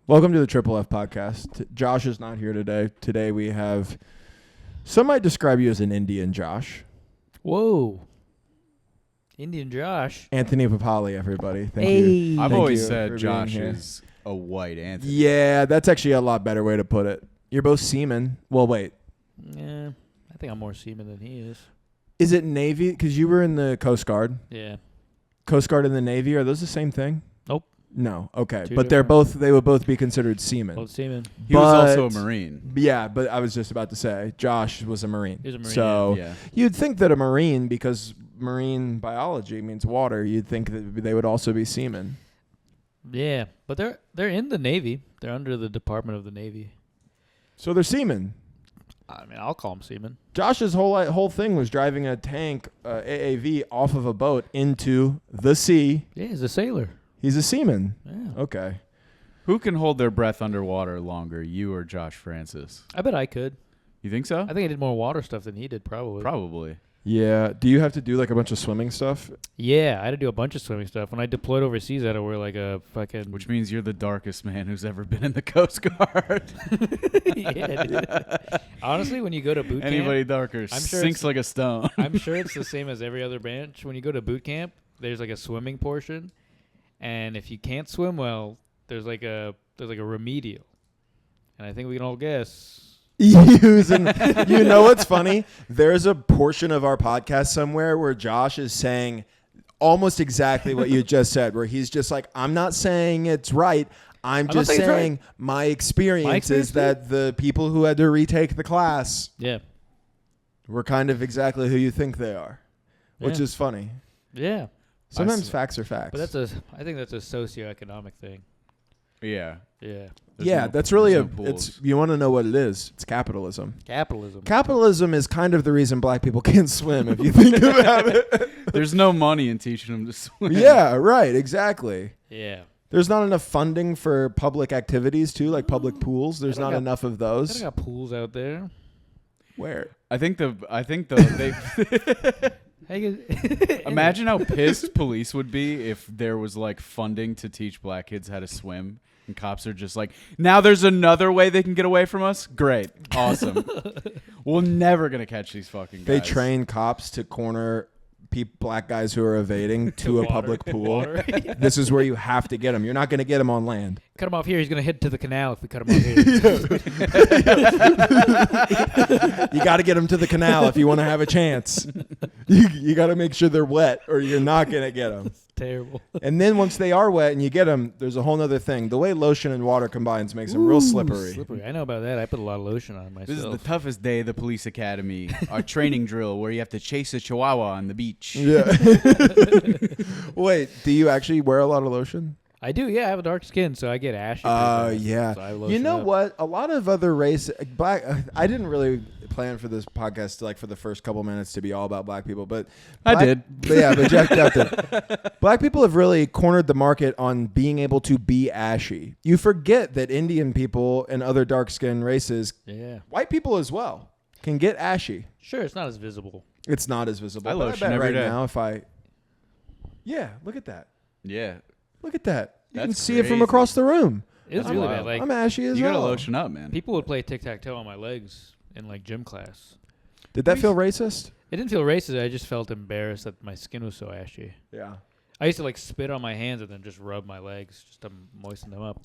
Welcome to the Triple F podcast. Josh is not here today. Today we have, some might describe you as an Indian Josh. Whoa. Indian Josh. Anthony Pappaly, everybody. Thank Hey. you. I've Thank always you said for Josh being here. is a white Anthony. Yeah, that's actually a lot better way to put it. You're both seamen. Well, wait. Yeah, I think I'm more seaman than he is. Is it Navy? Because you were in the Coast Guard. Yeah. Coast Guard and the Navy, are those the same thing? Nope. No. Okay. Two But different. they would both be considered seamen. Both seaman. He was also a But- Marine. Yeah, but I was just about to say, Josh was a Marine. He was a Marine, So Yeah. you'd think that a Marine, because marine biology means water, you'd think that they would also be seamen. Yeah, but they're in the Navy. They're under the Department of the Navy. So they're seamen. I mean, I'll call them seaman. Josh's whole thing was driving a tank, AAV, off of a boat into the sea. Yeah, he's a sailor. He's a seaman. Yeah. Okay. Who can hold their breath underwater longer, you or Josh Francis? I bet I could. You think so? I think I did more water stuff than he did, probably. Probably. Yeah. Do you have to do like a bunch of swimming stuff? Yeah, I had to do a bunch of swimming stuff. When I deployed overseas, I had to wear like a fucking... Which means you're the darkest man who's ever been in the Coast Guard. Yeah, dude. Honestly, when you go to boot camp... Anybody darker I'm sure sinks it's- like a stone. I'm sure it's the same as every other branch. When you go to boot camp, there's like a swimming portion, and if you can't swim well, there's like a remedial. And I think we can all guess. You know what's funny? There's a portion of our podcast somewhere where Josh is saying almost exactly what you just said, where he's just like, I'm not saying it's right. I'm not just saying it's saying right. my experience is experience? that the people who had to retake the class Yeah. were kind of exactly who you think they are, which Yeah. is funny. Yeah. Sometimes see. facts are facts. But I think that's a socioeconomic thing. Yeah. Yeah. There's yeah, no- that's really there's no pools. you want to know what it is. It's capitalism. Capitalism. Capitalism is kind of the reason black people can't swim, if you think about it. There's no money in teaching them to swim. Yeah, right, exactly. Yeah. There's not enough funding for public activities too, like public pools. There's don't not got- enough of I those. got pools out there. Where? I think they Hey, guys- imagine how pissed police would be if there was like funding to teach black kids how to swim. And cops are just like, now there's another way they can get away from us? Great. Awesome. We're never going to catch these fucking guys. They train cops to corner black guys who are evading to a Water. public pool. Water. This is where you have to get them. You're not going to get them on land. Cut him off here. He's going to head to the canal if we cut him off here. You got to get them to the canal if you want to have a chance. You got to make sure they're wet or you're not going to get them. Terrible. And then once they are wet and you get them, there's a whole other thing. The way lotion and water combines makes them real slippery. Slippery. I know about that. I put a lot of lotion on myself. This is the toughest day of the police academy, our training drill where you have to chase a chihuahua on the beach. Yeah. Wait, do you actually wear a lot of lotion? I do, yeah. I have a dark skin, so I get ashy. Oh, pretty bad. yeah. So I You lotion know up. what? A lot of other black. I didn't really plan for this podcast to, like, for the first couple minutes to be all about black people, but I black- did. But yeah, but Jeff did. Black people have really cornered the market on being able to be ashy. You forget that Indian people and other dark skinned races, Yeah. white people as well, can get ashy. Sure, it's not as visible. It's not as visible. I but lotion bet every right day. now if I. Yeah, look at that. Yeah. Look at that. You can That's see it from crazy. across the room. It's That's really wild. bad. Like, I'm ashy as You got to hell. lotion up, man. people would play tic-tac-toe on my legs in, like, gym class. Did that feel racist? It didn't feel racist. I just felt embarrassed that my skin was so ashy. Yeah. I used to, like, spit on my hands and then just rub my legs just to moisten them up.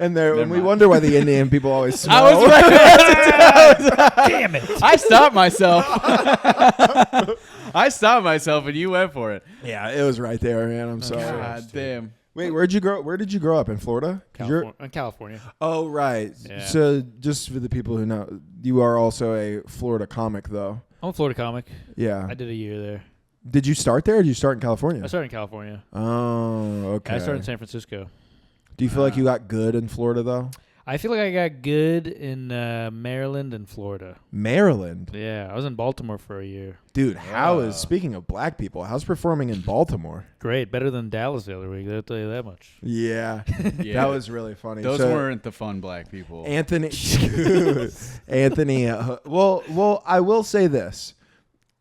And Never we mind. wonder why the Indian people always smell. I was right. Damn it! I stopped myself. I stopped myself, and you went for it. Yeah, it was right there, man. I'm sorry. God damn. Wait, where did you grow up in Florida? 'Cause you're- California. Oh, right. Yeah. So just for the people who know, you are also a Florida comic, though. I'm a Florida comic. Yeah. I did a year there. Did you start there or did you start in California? I started in California. Oh, okay. I started in San Francisco. Do you feel like you got good in Florida, though? I feel like I got good in Maryland and Florida. Maryland? Yeah, I was in Baltimore for a year. Dude, speaking of black people, how's performing in Baltimore? Great, better than Dallas the other week. I'll tell you that much. Yeah. Yeah. That was really funny. Those So- weren't the fun black people. Anthony, Anthony. Well, I will say this.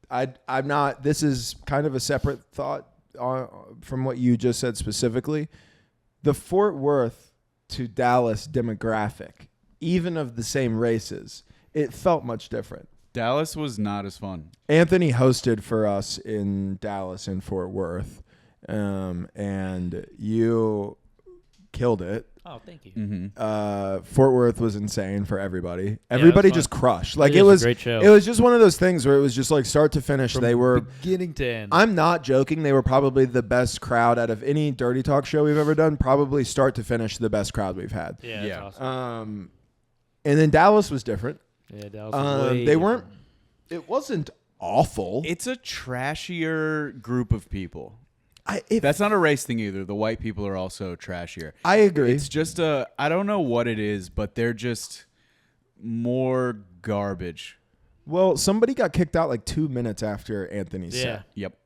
I'm not. This is kind of a separate thought from what you just said specifically. The Fort Worth to Dallas demographic, even of the same races, it felt much different. Dallas was not as fun. Anthony hosted for us in Dallas and Fort Worth, and you killed it. Oh, thank you. Mm-hmm. Fort Worth was insane for everybody. Everybody just crushed. Like It was a great show. It was just one of those things where it was just like start to finish. They were beginning to end. I'm not joking. They were probably the best crowd out of any Dirty Talk show we've ever done. Probably start to finish the best crowd we've had. Yeah, that's awesome. And then Dallas was different. Yeah, Dallas was way they weren't. different. It wasn't awful. It's a trashier group of people. That's That's not a race thing either. The white people are also trashier. I agree. It's just I don't know what it is, but they're just more garbage. Well, somebody got kicked out like 2 minutes after Anthony's set. Yep.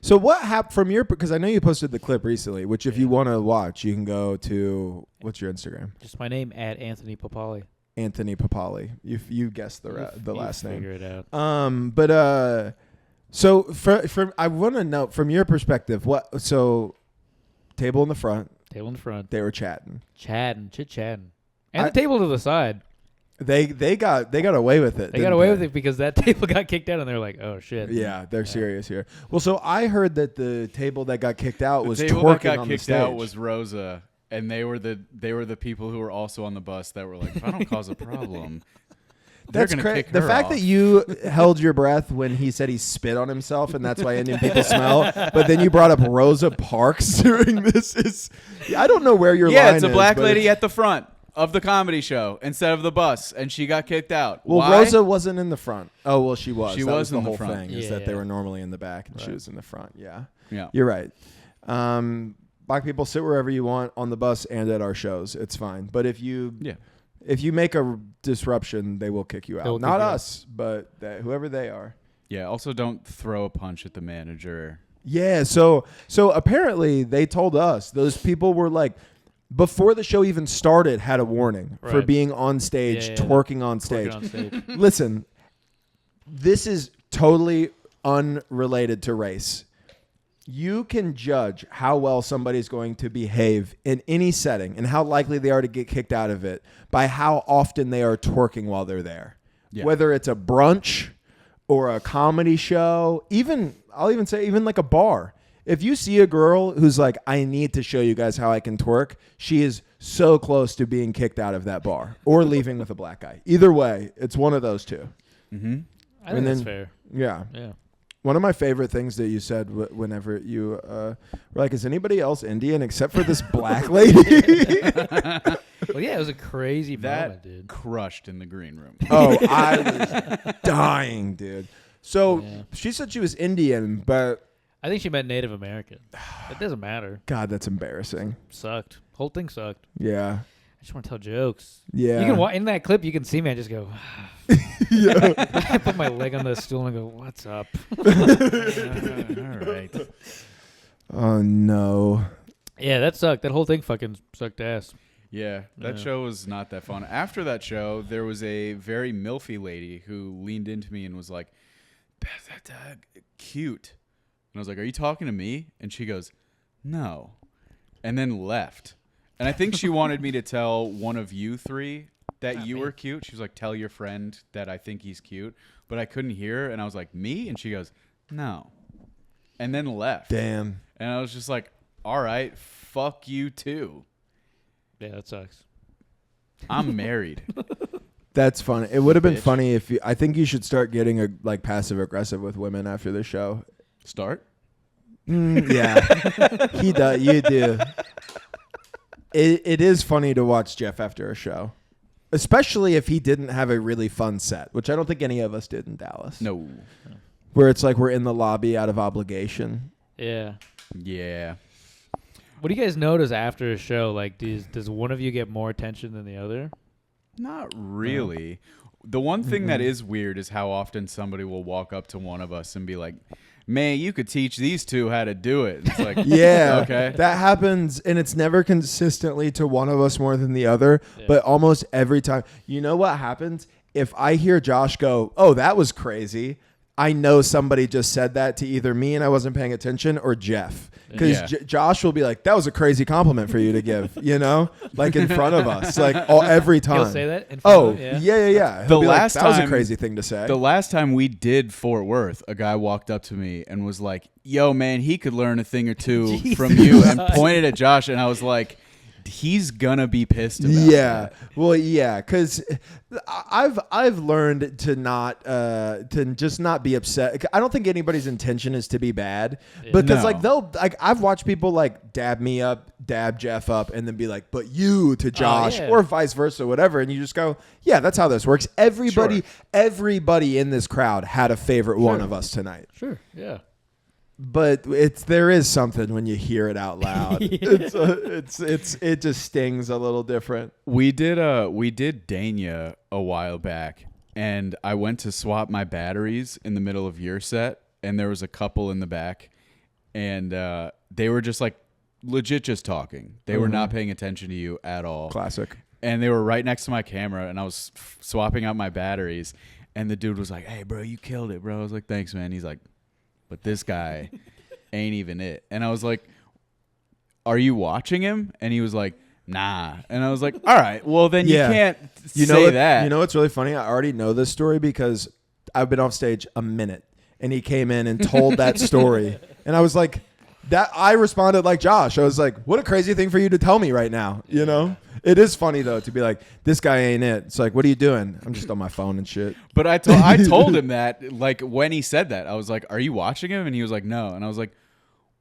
So what happened from your? Because I know you posted the clip recently. Which, if you want to watch, you can go to what's your Instagram? Just my name at Anthony Pappaly. Anthony Pappaly. You guessed the last name. Figure it out. So for I want to know from your perspective what. So table in the front, Table in the front. they were chatting. Chit-chatting. And the table to the side. They got away with it. They got away with it because that table got kicked out and they're like, oh, shit. Yeah, they're serious here. Well, so I heard that the table that got kicked out was The table twerking that got on the kicked stage. out was Rosa, and they were the people who were also on the bus that were like, if I don't cause a problem, That's crazy. crazy. The fact that you held your breath when he said he spit on himself and that's why Indian people smell, but then you brought up Rosa Parks during this is, I don't know where your line is. it's a black but lady at the front of the comedy show instead of the bus, and she got kicked out. Well, Why? Rosa wasn't in the front. Oh, well, she was. She that was the in the whole front. thing is Yeah, that they yeah. were normally in the back and she was in the front. Yeah. Yeah. You're right. Black people sit wherever you want on the bus and at our shows. It's fine. But if you make a disruption, they will kick you out. They'll kick Not you out. us, but whoever they are. Yeah. Also, don't throw a punch at the manager. Yeah. So apparently they told us those people were like, before the show even started, had a warning for Right. being on stage, Yeah. twerking on stage. Twerking on stage. Listen, this is totally unrelated to race. You can judge how well somebody's going to behave in any setting and how likely they are to get kicked out of it by how often they are twerking while they're there. Yeah. Whether it's a brunch or a comedy show, I'll even say like a bar. If you see a girl who's like, I need to show you guys how I can twerk, she is so close to being kicked out of that bar or leaving with a black guy. Either way, it's one of those two. Mm-hmm. I think that's fair. Yeah. Yeah. One of my favorite things that you said whenever you were like, is anybody else Indian except for this black lady? Well, yeah, it was a crazy moment, That dude. crushed in the green room. Oh, I was dying, dude. So Yeah. she said she was Indian, but I think she meant Native American. It doesn't matter. God, that's embarrassing. Sucked. Whole thing sucked. Yeah. I just want to tell jokes. Yeah. You can in that clip. You can see me. I just go. Yeah. I put my leg on the stool and I go, "What's up?" All right. Oh, no. Yeah, that sucked. That whole thing fucking sucked ass. Yeah, that Yeah. show was not that fun. After that show, there was a very milfy lady who leaned into me and was like, "That's cute." And I was like, "Are you talking to me?" And she goes, "No," and then left. And I think she wanted me to tell one of you three that you were cute. She was like, "Tell your friend that I think he's cute," but I couldn't hear her, and I was like, "Me?" And she goes, "No," and then left. Damn. And I was just like, "All right, fuck you too. Yeah, that sucks. I'm married." That's funny. It would have been Bitch. funny if I think you should start getting like passive aggressive with women after the show. Start. Yeah. He does. You do. It is funny to watch Jeff after a show, especially if he didn't have a really fun set, which I don't think any of us did in Dallas. No. Where it's like we're in the lobby out of obligation. Yeah. Yeah. What do you guys notice after a show? Like, does one of you get more attention than the other? Not really. The one thing that is weird is how often somebody will walk up to one of us and be like, "Man, you could teach these two how to do it." And it's like, Yeah. okay. That happens, and it's never consistently to one of us more than the other, Yeah. but almost every time. You know what happens? If I hear Josh go, "Oh, that was crazy," I know somebody just said that to either me and I wasn't paying attention or Jeff. Because Josh will be like, that was a crazy compliment for you to give, like in front of us, like every time. He'll say that in front of him? Yeah. The He'll last that was a time- crazy thing to say. The last time we did Fort Worth, a guy walked up to me and was like, yo, man, he could learn a thing or two from you, and pointed at Josh, and I was like, he's gonna be pissed about that. Well, yeah, because I've learned to just not be upset. I don't think anybody's intention is to be bad, because No. I've watched people like dab me up, dab Jeff up, and then be like, but you to Josh, or vice versa, whatever, and you just go, yeah, that's how this works. Everybody in this crowd had a favorite one of us tonight. Sure, yeah. But there is something when you hear it out loud. It just stings a little different. We did Dania a while back, and I went to swap my batteries in the middle of your set, and there was a couple in the back, and they were just like legit just talking. They were not paying attention to you at all. Classic. And they were right next to my camera, and I was swapping out my batteries, and the dude was like, "Hey, bro, you killed it, bro." I was like, "Thanks, man." He's like, "But this guy ain't even it." And I was like, "Are you watching him?" And he was like, "Nah." And I was like, "All right, well then you can't say that." You know what's really funny? I already know this story because I've been off stage a minute, and he came in and told that story, and I was like, "That." I responded like Josh. I was like, "What a crazy thing for you to tell me right now." It is funny though to be like, "This guy ain't it." It's like, "What are you doing?" I'm just on my phone and shit. But I told him that, like, when he said that, I was like, "Are you watching him?" And he was like, "No." And I was like,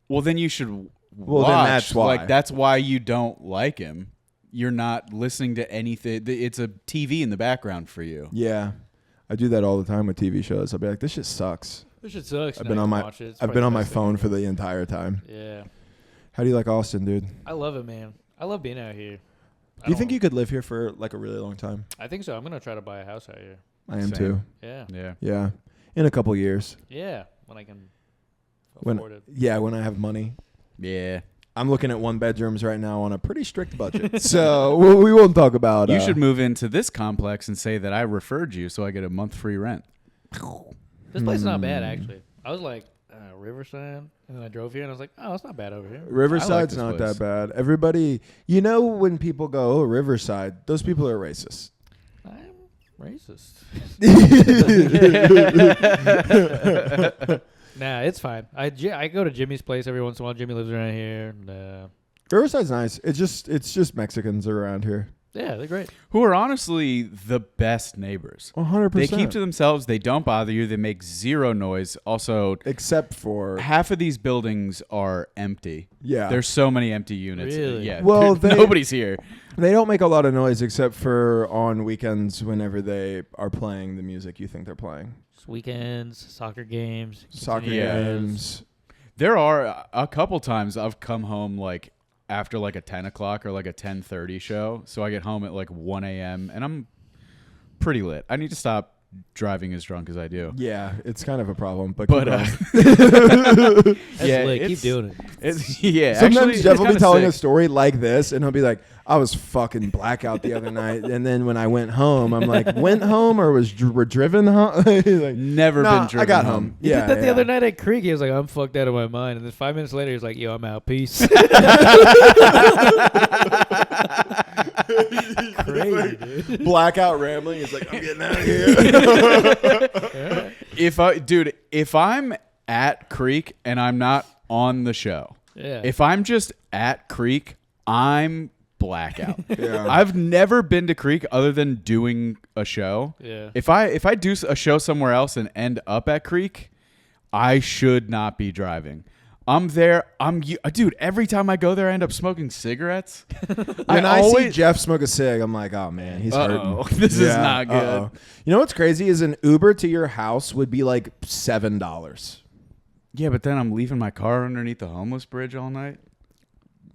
"Well, then you should watch." Then that's why. Like, that's why you don't like him. You're not listening to anything. It's a TV in the background for you. Yeah, I do that all the time with TV shows. I'll be like, "This shit sucks." This shit sucks. I've been on my phone for the entire time. Yeah. How do you like Austin, dude? I love it, man. I love being out here. Do you think you could live here for like a really long time? I think so. I'm gonna try to buy a house out here. I am Same. too. Yeah. Yeah, in a couple years. Yeah. When I can When afford it. when I have money. Yeah. I'm looking at 1 bedrooms right now on a pretty strict budget, so we won't talk about. You should move into this complex and say that I referred you, so I get a month free rent. This place is not bad actually. I was like Riverside, and then I drove here, and I was like, oh, it's not bad over here. Riverside's this not place. that bad. Everybody, when people go, "Oh, Riverside," those people are racist. I'm racist. Nah, it's fine. I go to Jimmy's place every once in a while. Jimmy lives around here. And, Riverside's nice. It's just Mexicans around here. yeah, they're great. Who are honestly the best neighbors. 100%. They keep to themselves. They don't bother you. They make zero noise. Also, except for half of these buildings are empty. yeah. There's so many empty units. Really? Yeah. Well, nobody's here. They don't make a lot of noise except for on weekends whenever they are playing the music you think they're playing. Just weekends, soccer games. Soccer Yeah. games. There are a couple times I've come home like after like a 10 o'clock or like a 10:30 show. So I get home at like 1 a.m. and I'm pretty lit. I need to stop driving as drunk as I do. Yeah, it's kind of a problem. But But That's lit. Keep doing it. sometimes actually, Jeff it's will be kinda telling a sick. story like this, and he'll be like, "I was fucking blackout the other night," and then when I went home, I'm like, "Went home or were driven home?" Like, Never nah, been driven I got home. home. He Yeah, did that the yeah. other night at Creek. He was like, I'm fucked out of my mind. And then 5 minutes later, he was like, yo, I'm out. Peace. Crazy, dude. Blackout rambling. He's like, "I'm getting out of here." If I'm at Creek and I'm not on the show, Yeah. if I'm just at Creek, I'm blackout. Yeah. I've never been to Creek other than doing a show. Yeah. If I do a show somewhere else and end up at Creek, I should not be driving. I'm there. Dude, every time I go there, I end up smoking cigarettes. When I see Jeff smoke a cig, I'm like, "Oh man, he's Uh-oh. hurting." This is not good. uh-oh. You know what's crazy is an Uber to your house would be like $7. Yeah, but then I'm leaving my car underneath the homeless bridge all night.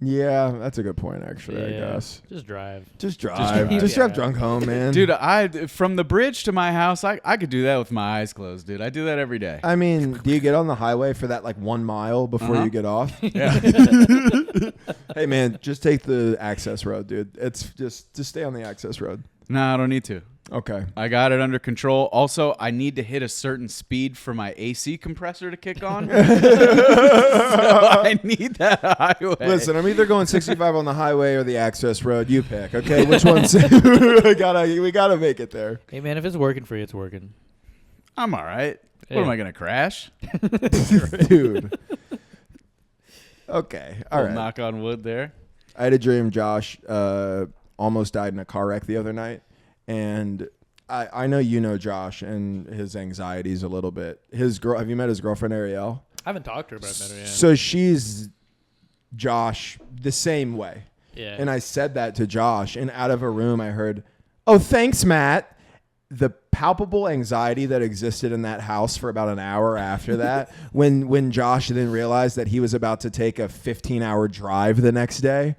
Yeah, that's a good point. Actually, I guess. Just drive. Just drive. drive. Just Yeah. drive drunk home, man. Dude, from the bridge to my house, I could do that with my eyes closed, dude. I do that every day. I mean, do you get on the highway for that like 1 mile before Uh-huh. you get off? Yeah. Hey man, just take the access road, dude. It's just stay on the access road. No, I don't need to. Okay. I got it under control. Also, I need to hit a certain speed for my AC compressor to kick on. So I need that highway. Listen, I'm either going 65 on the highway or the access road. You pick, okay? Which one's we gotta make it there. Hey, man, if it's working for you, it's working. I'm all right. Yeah. What am I going to crash? Dude. Okay. All right. Knock on wood there. I had a dream Josh almost died in a car wreck the other night. And I know you know Josh and his anxieties a little bit. Have you met his girlfriend, Ariel? I haven't talked to her, but I've met her, yeah. So she's Josh the same way. Yeah. And I said that to Josh, and out of a room I heard, "Oh, thanks, Matt." The palpable anxiety that existed in that house for about an hour after that, when Josh then realized that he was about to take a 15-hour drive the next day,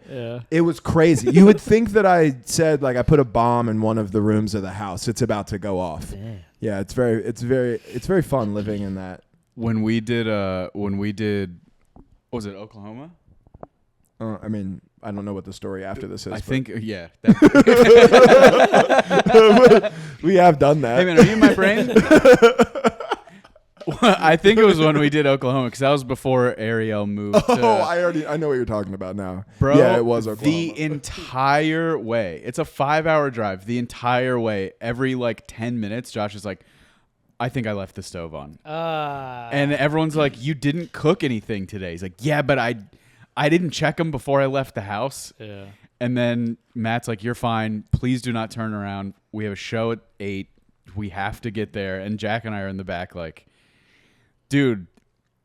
it was crazy. You would think that I said, like, I put a bomb in one of the rooms of the house. It's about to go off. Damn. Yeah, it's very fun living in that. When we did, what was it, Oklahoma? I mean, I don't know what the story after this is. I but think, yeah. we have done that. Hey, man, are you in my brain? I think it was when we did Oklahoma, because that was before Ariel moved. I know what you're talking about now. Bro, yeah, it was Oklahoma. The entire way. It's a 5-hour drive. The entire way, every like 10 minutes, Josh is like, I think I left the stove on. And everyone's like, you didn't cook anything today. He's like, yeah, but I didn't check them before I left the house. Yeah. And then Matt's like, you're fine. Please do not turn around. We have a show at 8. We have to get there. And Jack and I are in the back like, dude,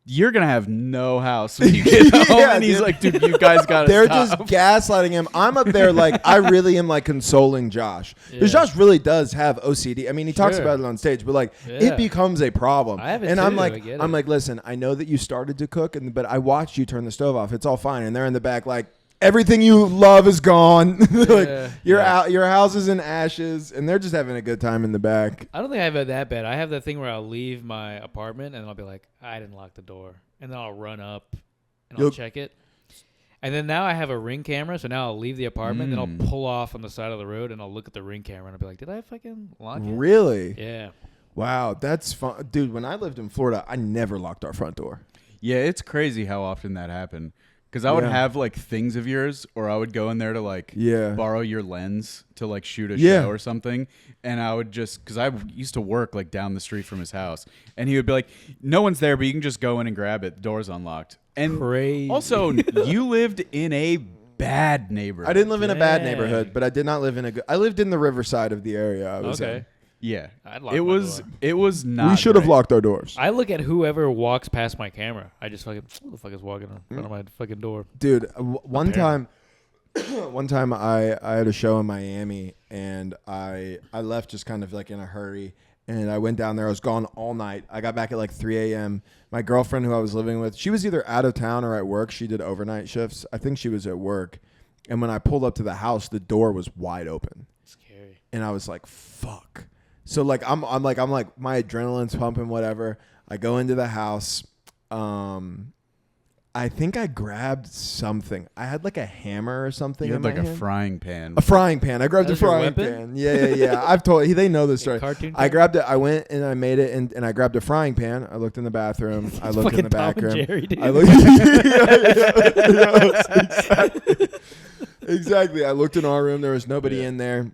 you're going to have no house when you get home. Yeah, and he's dude. like, dude, you guys got to They're stop. just gaslighting him. I'm up there like, I really am like consoling Josh. Because Yeah. Josh really does have OCD. I mean, he talks Sure. about it on stage, but like Yeah. it becomes a problem. I have it and too, I'm I get like, it. listen, I know that you started to cook, but I watched you turn the stove off. It's all fine. And they're in the back like, everything you love is gone. Like Yeah. you're Yeah. out, your house is in ashes, and they're just having a good time in the back. I don't think I have it that bad. I have that thing where I'll leave my apartment and I'll be like, I didn't lock the door. And then I'll run up and I'll You'll- check it. And then now I have a Ring camera, so now I'll leave the apartment and I'll pull off on the side of the road and I'll look at the Ring camera and I'll be like, did I fucking lock it? Really? Yeah. Wow, that's fun. Dude, when I lived in Florida, I never locked our front door. Yeah, it's crazy how often that happened. Because I would Yeah. have like things of yours, or I would go in there to like Yeah. borrow your lens to like shoot a Yeah. show or something. And I would just, because I used to work like down the street from his house. And he would be like, no one's there, but you can just go in and grab it. The door's unlocked. And Crazy. also, you lived in a bad neighborhood. I didn't live in a bad Dang. neighborhood, but I did not live in a good. I lived in the riverside of the area I was Okay. in. Yeah. I'd lock It my was, door. it was not. We should have great. locked our doors. I look at whoever walks past my camera. I just fucking, who the fuck is walking in front of my fucking door? Dude, one time I had a show in Miami, and I left just kind of like in a hurry, and I went down there. I was gone all night. I got back at like 3 a.m. My girlfriend, who I was living with, she was either out of town or at work. She did overnight shifts. I think she was at work. And when I pulled up to the house, the door was wide open, Scary. and I was like, "Fuck." So like I'm like my adrenaline's pumping, whatever. I go into the house. I think I grabbed something. I had like a hammer or something. You in had like my a hand. frying pan. A frying pan. I grabbed a That was your frying weapon? pan. Yeah. I've told they know this story. Cartoon I pan? grabbed it. I went and I made it, and I grabbed a frying pan. I looked in the bathroom. I looked in the Fucking Tom back and room. Jerry, dude. I looked. Exactly. I looked in our room. There was nobody in there.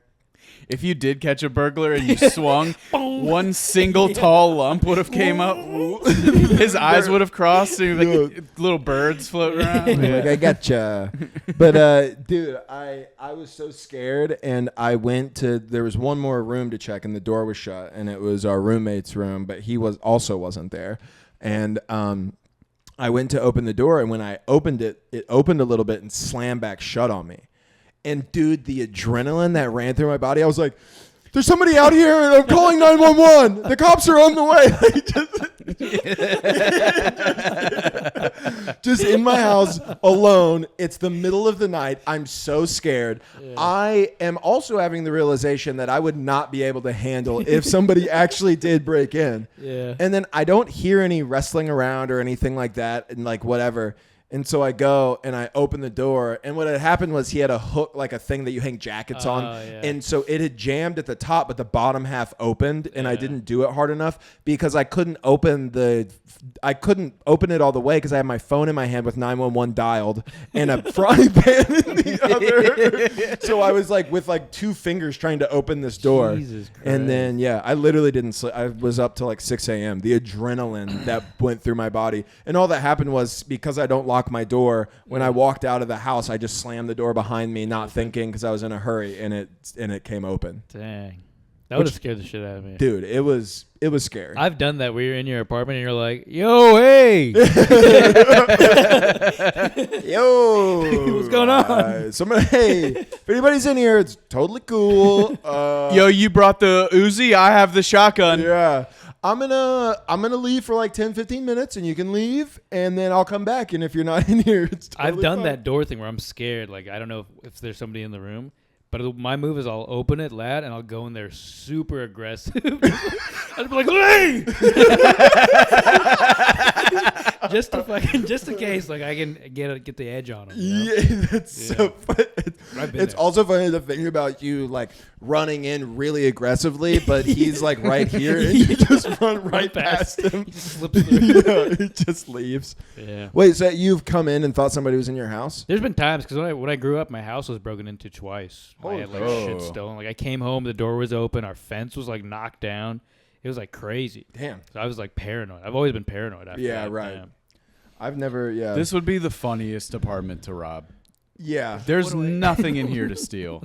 If you did catch a burglar and you swung, one single tall lump would have came up. His eyes would have crossed, and like little birds floating around. Like, I gotcha. But dude, I was so scared, and I went to. There was one more room to check, and the door was shut, and it was our roommate's room, but he wasn't there, and I went to open the door, and when I opened it, it opened a little bit and slammed back shut on me. And dude, the adrenaline that ran through my body, I was like, "There's somebody out here, and I'm calling 911. The cops are on the way." Just in my house alone. It's the middle of the night. I'm so scared. Yeah. I am also having the realization that I would not be able to handle if somebody actually did break in. Yeah. And then I don't hear any wrestling around or anything like that, and like whatever. And so I go and I open the door, and what had happened was he had a hook, like a thing that you hang jackets on. Yeah. And so it had jammed at the top, but the bottom half opened, and I didn't do it hard enough because I couldn't open it all the way because I had my phone in my hand with 911 dialed and a frying pan in the other. So I was like with like 2 fingers trying to open this door. Jesus Christ. And then, I literally didn't sleep. I was up till like 6 a.m. The adrenaline that went through my body. And all that happened was because I don't lock my door, when I walked out of the house, I just slammed the door behind me, not thinking because I was in a hurry, and it came open. Dang. That would have scared the shit out of me. Dude, it was scary. I've done that where you're in your apartment and you're like, yo, hey. Yo. What's going on? Somebody, hey, if anybody's in here, it's totally cool. Yo, you brought the Uzi? I have the shotgun. Yeah. I'm gonna leave for like 10-15 minutes, and you can leave, and then I'll come back. And if you're not in here, it's totally I've done fine. that door thing where I'm scared. Like, I don't know if there's somebody in the room. But my move is I'll open it loud and I'll go in there super aggressive. I'll be like, hey! just in case, like I can get the edge on him. You know? Yeah, that's so funny. It's also funny to think about you like running in really aggressively, but he's like right here, and you just run right past him. He just slips through. Yeah, he just leaves. Yeah. Wait, so you've come in and thought somebody was in your house? There's been times because when I grew up, my house was broken into twice. I had like shit stolen. Like I came home, the door was open, our fence was like knocked down. It was like crazy. Damn. So I was like paranoid. I've always been paranoid after Yeah, that. right. Yeah. I've never. Yeah. This would be the funniest apartment to rob. Yeah. There's nothing in here to steal.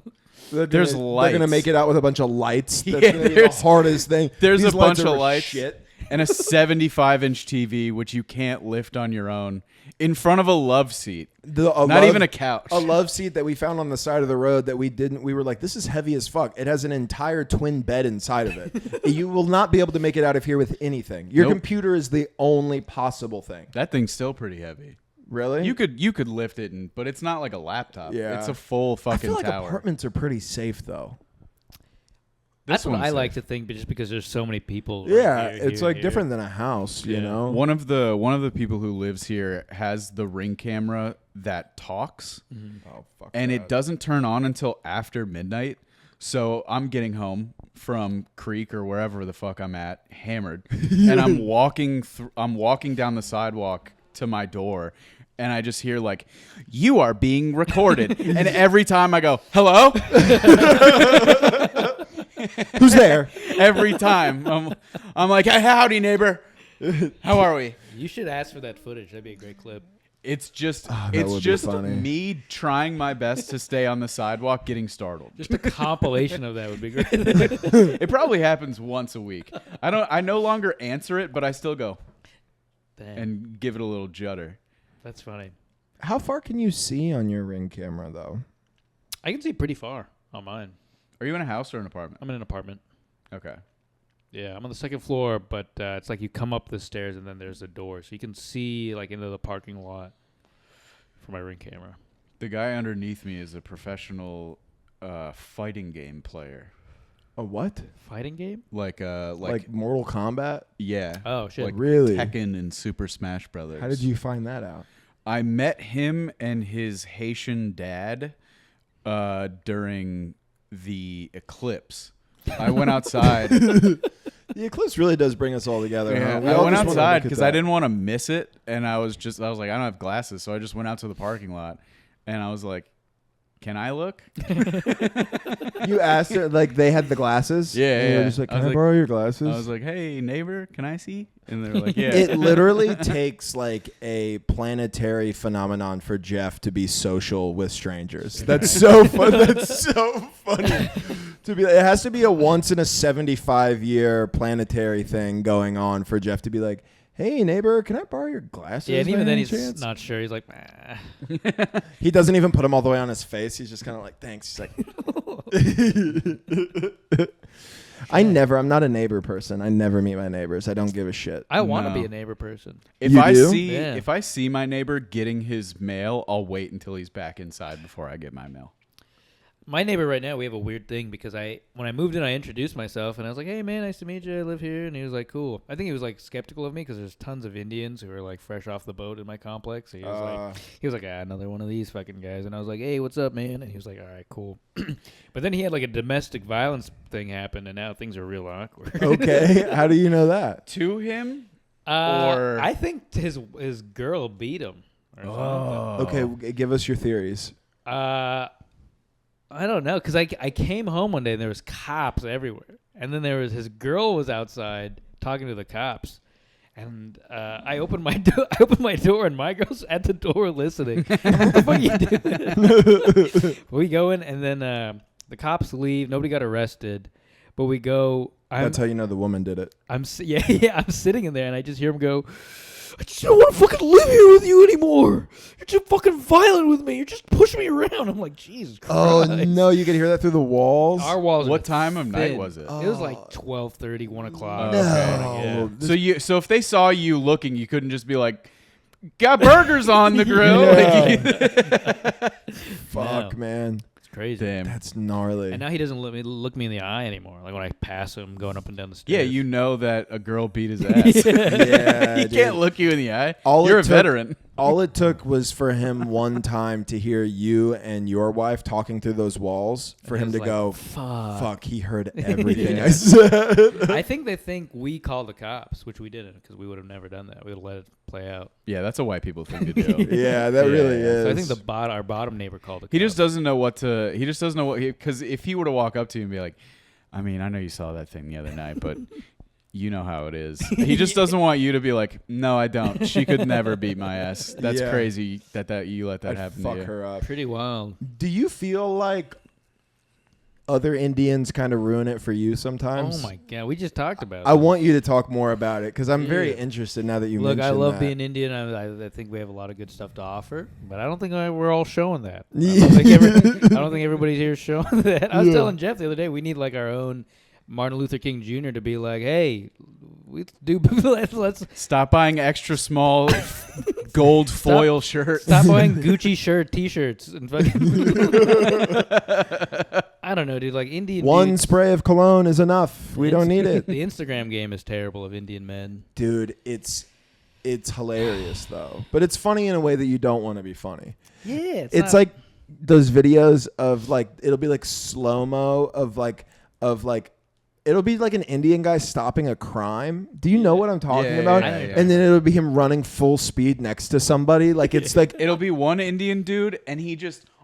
There's lights. They're gonna make it out with a bunch of lights. That's Yeah, gonna be the hardest thing. There's These a bunch lights of are lights shit. and a 75-inch TV, which you can't lift on your own, in front of a love seat. Not even a couch. A love seat that we found on the side of the road that we were like, this is heavy as fuck. It has an entire twin bed inside of it. You will not be able to make it out of here with anything. Your Nope. computer is the only possible thing. That thing's still pretty heavy. Really? You could lift it, but it's not like a laptop. Yeah. It's a full I fucking feel like tower. apartments are pretty safe though. That's what one's I like safe. to think, but just because there's so many people. Right Yeah, here, it's here, like here. different than a house, you Yeah. know? One of the people who lives here has the Ring camera that talks, Oh, fuck and that. it doesn't turn on until after midnight. So I'm getting home from Creek or wherever the fuck I'm at, hammered, and I'm walking down the sidewalk to my door, and I just hear like, "You are being recorded," and every time I go, "Hello." Who's there? Every time I'm like, "Hey, howdy, neighbor. How are we?" You should ask for that footage. That'd be a great clip. It's just that it's would be just funny. me trying my best to stay on the sidewalk getting startled. Just a compilation of that would be great. It probably happens once a week. I no longer answer it, but I still go Damn, and give it a little judder. that's funny. How far can you see on your Ring camera though? I can see pretty far on mine. Are you in a house or an apartment? I'm in an apartment. Okay. Yeah, I'm on the second floor, but it's like you come up the stairs and then there's a door, so you can see like into the parking lot from my Ring camera. The guy underneath me is a professional fighting game player. A what? Fighting game? Like Mortal Kombat? yeah. Oh shit! Like Really? Tekken and Super Smash Brothers. How did you find that out? I met him and his Haitian dad during the eclipse. I went outside. The eclipse really does bring us all together. Yeah, Huh? We I all went just wanna outside look at because that. I didn't want to miss it, and I was like, I don't have glasses, so I just went out to the parking lot, and I was like, "Can I look?" You asked her, like they had the glasses. Yeah, And you were yeah. just like, I can was I like- borrow your glasses? I was like, "Hey, neighbor, can I see?" And they were like, "Yeah." It literally takes like a planetary phenomenon for Jeff to be social with strangers. That's so fun. That's so funny. It has to be a once in a 75-year planetary thing going on for Jeff to be like, "Hey neighbor, can I borrow your glasses?" Yeah, and even by then any he's chance?" not sure. He's like, nah. He doesn't even put them all the way on his face. He's just kind of like, "Thanks." He's like, I'm not a neighbor person. I never meet my neighbors. I don't give a shit. I want to No. be a neighbor person. If You I do? see Yeah. if I see my neighbor getting his mail, I'll wait until he's back inside before I get my mail. My neighbor right now, we have a weird thing because when I moved in, I introduced myself and I was like, "Hey man, nice to meet you. I live here." And he was like, "Cool." I think he was like skeptical of me because there's tons of Indians who are like fresh off the boat in my complex. So he was like, another one of these fucking guys. And I was like, "Hey, what's up, man?" And he was like, "All right, cool." But then he had like a domestic violence thing happen, and now things are real awkward. Okay, how do you know that? To him? Or I think his girl beat him. Or something. Okay, give us your theories. I don't know, because I came home one day and there was cops everywhere, and then there was his girl was outside talking to the cops, and I opened my door and my girl's at the door listening. What the fuck are you doing? We go in, and then the cops leave. Nobody got arrested, but we go. That's how you know the woman did it. I'm sitting in there, and I just hear him go, "I just don't want to fucking live here with you anymore. You're too fucking violent with me. You're just pushing me around." I'm like, Jesus Christ. Oh, no, you could hear that through the walls? Our walls What are time of night thin. was it? It was like 12:30, 1 o'clock. No. Okay. Yeah. So if they saw you looking, you couldn't just be like, "Got burgers on the grill." Yeah. Fuck, No. man. It's crazy. Damn. That's gnarly. And now he doesn't look me in the eye anymore. Like when I pass him going up and down the stairs. Yeah, you know that a girl beat his ass. Yeah, He dude. can't look you in the eye. All You're it a took- veteran. All it took was for him one time to hear you and your wife talking through those walls for And him I to was go, like, fuck, he heard everything Yeah. I said. I think they think we called the cops, which we didn't, because we would have never done that. We would have let it play out. Yeah, that's a white people thing to do. Yeah, that really is. So I think our bottom neighbor called the cops. He just doesn't know what to. He just doesn't know what. Because if he were to walk up to you and be like, "I mean, I know you saw that thing the other night, but you know how it is." He just doesn't want you to be like, "No, I don't. She could never beat my ass." That's Yeah. crazy that you let that I'd happen fuck to you. her up. Pretty wild. Do you feel like other Indians kind of ruin it for you sometimes? Oh my God, we just talked about I this. want you to talk more about it because I'm very Yeah. interested now that you Look, mentioned I love that. being Indian. I think we have a lot of good stuff to offer, but I don't think we're all showing that. I Yeah. don't think everybody's here showing that. I was Yeah. telling Jeff the other day, we need like our own Martin Luther King Jr. to be like, "Hey, let's Stop buying extra small gold foil shirts. stop buying Gucci T-shirts and fucking." I don't know, dude. Like Indian One dudes- spray of cologne is enough. We don't need it. The Instagram game is terrible of Indian men. Dude, it's hilarious though. But it's funny in a way that you don't want to be funny. Yeah, It's like those videos of like it'll be like slow-mo of like it'll be like an Indian guy stopping a crime. Do you know what I'm talking Yeah, about? yeah, yeah. And then it'll be him running full speed next to somebody. Like it's like It'll be one Indian dude, and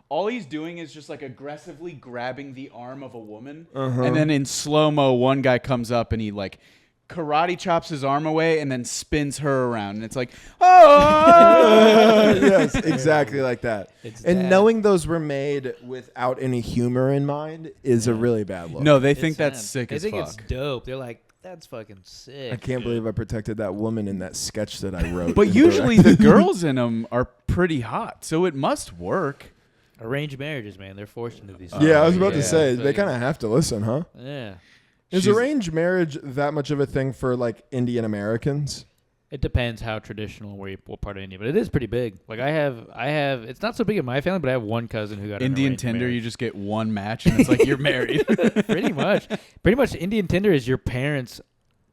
all he's doing is just like aggressively grabbing the arm of a woman, and then in slow mo, one guy comes up and he like karate chops his arm away and then spins her around, and it's like, oh, yes, exactly like that. It's And bad. knowing those were made without any humor in mind is a really bad look. no, they It's think that's sad. sick They as think fuck. it's dope. They're like, "That's fucking sick." I can't believe I protected that woman in that sketch that I wrote. But and usually the directed. girls in them are pretty hot, so it must work. Arranged marriages, man. They're forced into these. Yeah, I was about Yeah. to say So they you- kind of have to listen, huh? Yeah. Is She's- arranged marriage that much of a thing for like Indian Americans? It depends how traditional what part of India, but it is pretty big. Like I have. It's not so big in my family, but I have one cousin who got an Indian arranged Tinder, you marriage. just get one match, and it's like you're married. Pretty much. Indian Tinder is your parents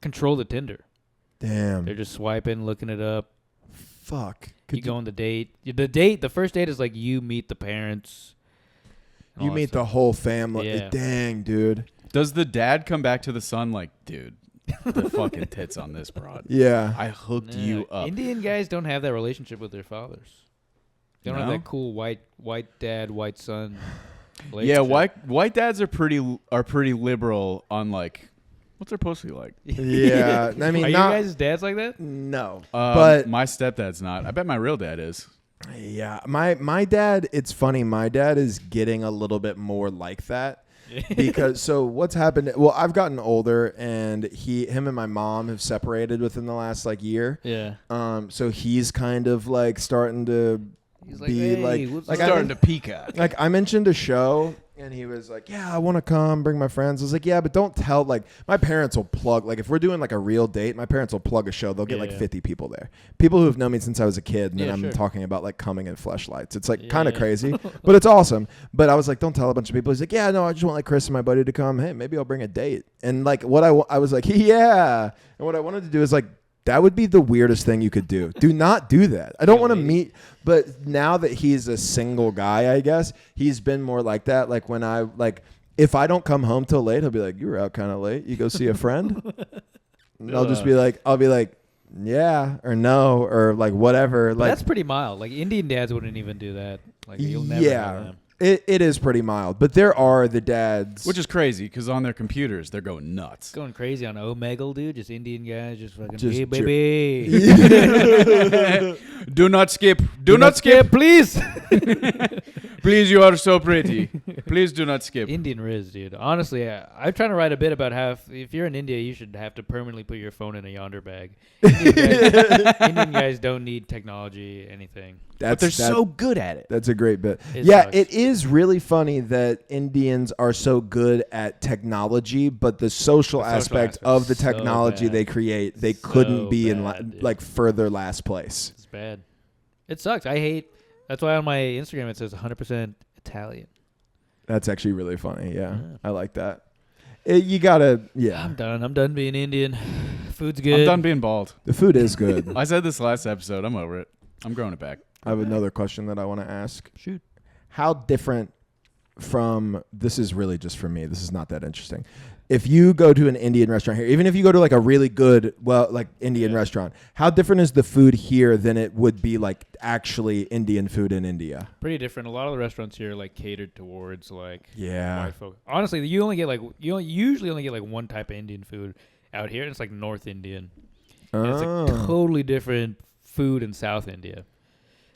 control the Tinder. Damn. They're just swiping, looking it up. Fuck. You go on the date. The first date is like you meet the parents. and You all that meet the stuff. whole family. Yeah. Dang, dude. Does the dad come back to the son like, dude, the fucking tits on this broad? Yeah. I hooked Nah, you up. Indian guys don't have that relationship with their fathers. They don't have No? that cool white dad, white son. Yeah, relationship. white dads are pretty liberal on like what's their pussy like. Yeah. I mean, Are you not. guys dads like that? No. But my stepdad's not. I bet my real dad is. yeah, my dad. It's funny. My dad is getting a little bit more like that. Because so what's happened? Well, I've gotten older, and him and my mom have separated within the last like year. Yeah. So he's kind of like starting to He's like, be hey, like what's like up? I Starting to peacock. like I mentioned a show, And he was like, yeah, I want to come, bring my friends. I was like, yeah, but don't tell, like, my parents will plug, like, if we're doing, like, a real date, my parents will plug a show. They'll get, 50 people there. People who have known me since I was a kid, and then I'm talking about, like, coming in fleshlights. It's, like, kind of crazy, but it's awesome. But I was like, don't tell a bunch of people. He's like, yeah, no, I just want, like, Chris and my buddy to come. Hey, maybe I'll bring a date. And, like, I was like, yeah. And what I wanted to do is, like, that would be the weirdest thing you could do. Do not do that. I don't want to meet. But now that he's a single guy, I guess, he's been more like that. Like when if I don't come home till late, he'll be like, you were out kind of late. You go see a friend? And I'll just be like, yeah, or no, or like whatever. But that's pretty mild. Like Indian dads wouldn't even do that. Like you'll never have them. It is pretty mild, but there are the dads, which is crazy because on their computers they're going nuts, going crazy on Omegle, dude. Just Indian guys, just fucking hey, baby. Do not skip. Do not skip, please. Please, you are so pretty. Please do not skip. Indian Riz, dude. Honestly, I'm trying to write a bit about how if you're in India, you should have to permanently put your phone in a yonder bag. Indian guys don't need technology, anything. But they're so good at it. That's a great bit. It sucks. It is really funny that Indians are so good at technology, but the social aspect of the technology they create, they couldn't be in like further last place. It's bad. It sucks. That's why on my Instagram it says 100% Italian. That's actually really funny. Yeah. I like that. You gotta, I'm done being Indian. Food's good. I'm done being bald. The food is good. I said this last episode. I'm over it. I'm growing it back. I have another question that I want to ask. Shoot. How different from, this is really just for me, this is not that interesting. If you go to an Indian restaurant here, even if you go to like a really good, Indian restaurant, how different is the food here than it would be like actually Indian food in India? Pretty different. A lot of the restaurants here are like catered towards like white folk. Honestly, you usually only get like one type of Indian food out here, and it's like North Indian. And it's like totally different food in South India.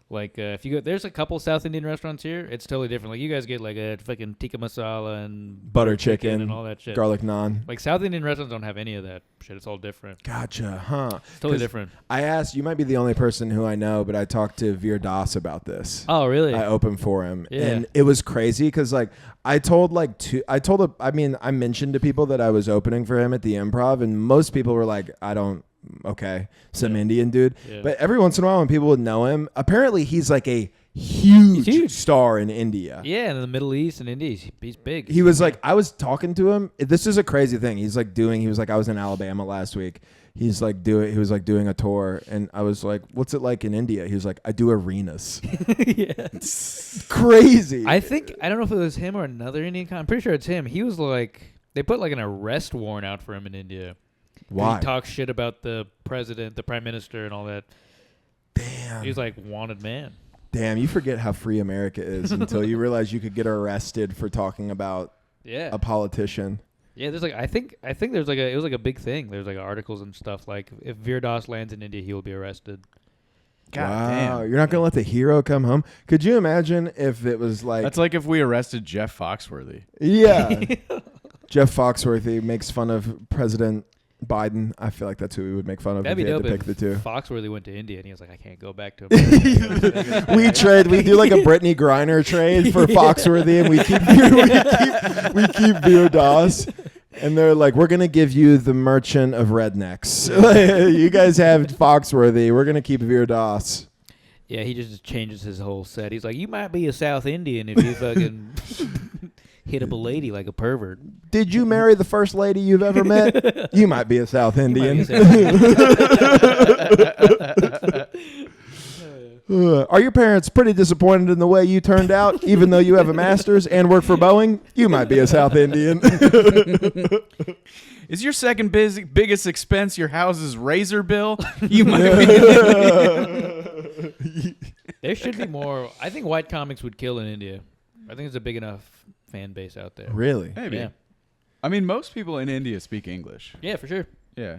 Like if you go, there's a couple South Indian restaurants here. It's totally different. Like you guys get like a fucking tikka masala and butter chicken and all that shit, garlic naan. Like South Indian restaurants don't have any of that shit. It's all different. Gotcha, huh? It's totally different. I asked, you might be the only person who I know, but I talked to Veer Das about this. Oh, really? I opened for him, and it was crazy because like I mentioned to people that I was opening for him at the Improv, and most people were like, some Indian dude. Yeah. But every once in a while when people would know him, apparently he's like a huge star in India. Yeah, in the Middle East and India, he's big. He was like, I was talking to him. This is a crazy thing. He was like, I was in Alabama last week. He was like doing a tour, and I was like, what's it like in India? He was like, I do arenas. Yeah. It's crazy. I don't know if it was him or another Indian I'm pretty sure it's him. He was like, they put like an arrest warrant out for him in India. Why? He talks shit about the president, the prime minister, and all that. Damn. He's like wanted man. Damn, you forget how free America is until you realize you could get arrested for talking about a politician. Yeah, there's like I think there's like it was like a big thing. There's like articles and stuff like if Veer Das lands in India, he will be arrested. God damn. You're not gonna let the hero come home? Could you imagine if it was like that's like if we arrested Jeff Foxworthy. Yeah. Jeff Foxworthy makes fun of President Biden. I feel like that's who we would make fun of. That'd if be had dope to pick the two. Foxworthy went to India and he was like, I can't go back to America. We do like a Brittany Griner trade for Foxworthy, and we keep Veer Das. And they're like, we're gonna give you the Merchant of Rednecks. You guys have Foxworthy. We're gonna keep Veer Das. Yeah, he just changes his whole set. He's like, you might be a South Indian if you fucking hit up a lady like a pervert. Did you marry the first lady you've ever met? You might be a South Indian. Are your parents pretty disappointed in the way you turned out, even though you have a master's and work for Boeing? You might be a South Indian. Is your second biggest expense your house's razor bill? You might be. There should be more. I think white comics would kill in India. I think it's a big enough fan base out there. Really? Maybe. Yeah. I mean, most people in India speak English. Yeah, for sure. Yeah.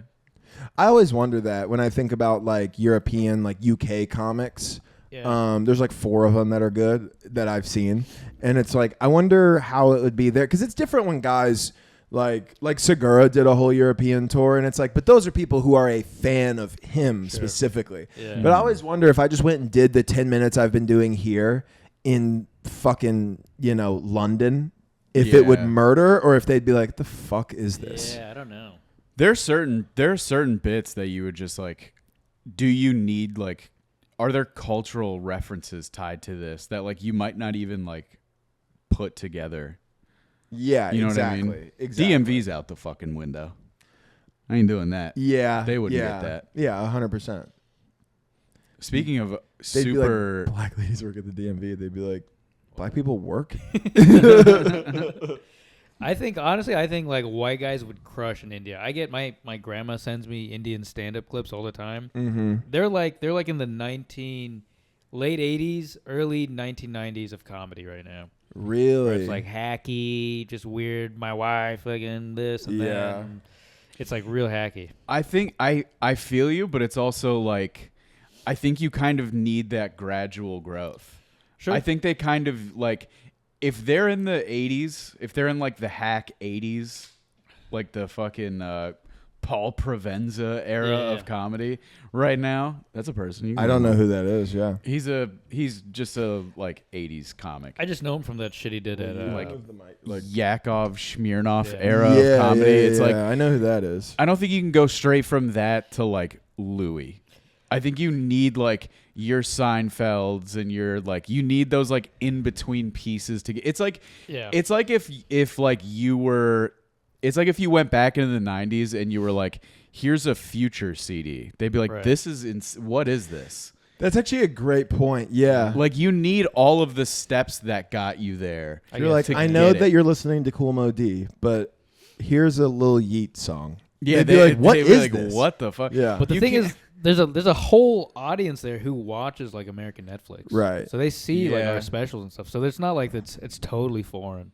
I always wonder that when I think about like European, like UK comics. Yeah. There's like 4 of them that are good that I've seen, and it's like I wonder how it would be there because it's different when guys like Segura did a whole European tour, and it's like, but those are people who are a fan of him specifically. Yeah. But I always wonder if I just went and did the 10 minutes I've been doing here in fucking London. if it would murder or if they'd be like, the fuck is this? Yeah, I don't know. There are certain bits that you would just like, do you need like, are there cultural references tied to this that like you might not even like put together? Yeah, you know exactly. what I mean? Exactly. DMV's out the fucking window. I ain't doing that. Yeah. They wouldn't get that. Yeah, 100%. Speaking of They'd be super... like, black ladies work at the DMV. They'd be like, black people work? I think like white guys would crush in India. I get my grandma sends me Indian stand-up clips all the time. Mm-hmm. They're like in the late 80s, early 1990s of comedy right now. Really? Where it's like hacky, just weird. My wife, again, this and that. And it's like real hacky. I think I feel you, but it's also like, I think you kind of need that gradual growth. Sure. I think they kind of like, if they're in the 80s, if they're in like the hack 80s, like the fucking Paul Provenza era of comedy right now, that's a person. I don't know who that is. Yeah. He's just a like 80s comic. I just know him from that shit he did at like Yakov Smirnoff era of comedy. It's like, I know who that is. I don't think you can go straight from that to like Louis. I think you need like your Seinfelds and your like, you need those like in between pieces to get. It's like if like you were, it's like if you went back into the 90s and you were like, here's a Future CD. They'd be like, this is what is this? That's actually a great point. Yeah. Like you need all of the steps that got you there. You're like, I know that you're listening to Cool Mo D, but here's a Lil Yeet song. Yeah, they'd be like, what is like, this? What the fuck? Yeah. But the thing is, there's a whole audience there who watches like American Netflix. Right. So they see like our specials and stuff. So it's not like it's totally foreign.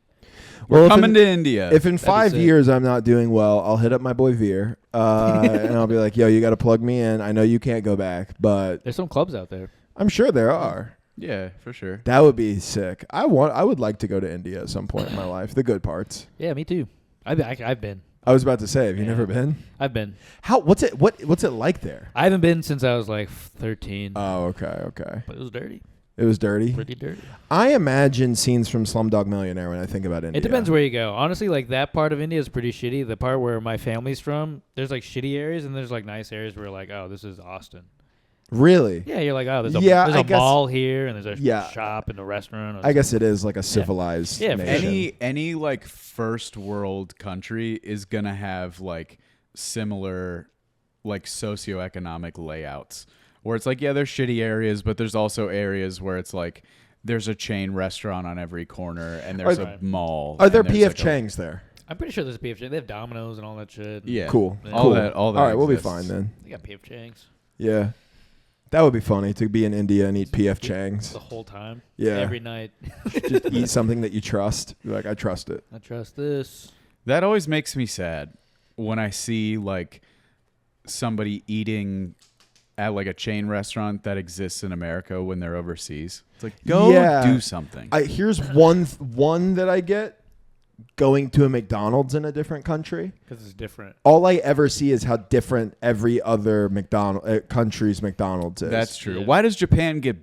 We're coming to India. If in 5 years I'm not doing well, I'll hit up my boy Veer, and I'll be like, yo, you got to plug me in. I know you can't go back, but There's some clubs out there. I'm sure there are. Yeah, for sure. That would be sick. I would like to go to India at some point in my life. The good parts. Yeah, me too. I've been. I was about to say, have you never been? I've been. What's it like there? I haven't been since I was like 13. Oh, okay. But it was dirty. It was dirty? Pretty dirty. I imagine scenes from Slumdog Millionaire when I think about India. It depends where you go. Honestly, like that part of India is pretty shitty. The part where my family's from, there's like shitty areas and there's like nice areas where like, oh, this is Austin. Really? Yeah, you're like, oh, there's a mall here and there's a shop and a restaurant. I guess it is like a civilized nation. Any like first world country is gonna have like similar like socioeconomic layouts where it's like, yeah, there's shitty areas, but there's also areas where it's like there's a chain restaurant on every corner and there's a mall. Are there P.F. Chang's there? I'm pretty sure there's a P.F. Chang's. They have Domino's and all that shit. Yeah. Cool. Yeah. All that All right, we'll be exists. fine then. They got P.F. Chang's. Yeah. That would be funny to be in India and eat P.F. Chang's. The whole time. Yeah. Every night. Just eat something that you trust. You're like, I trust it. I trust this. That always makes me sad when I see like somebody eating at like a chain restaurant that exists in America when they're overseas. It's like, go do something. Here's one that I get. Going to a McDonald's in a different country. Because it's different. All I ever see is how different every other country's McDonald's is. That's true. Yeah. Why does Japan get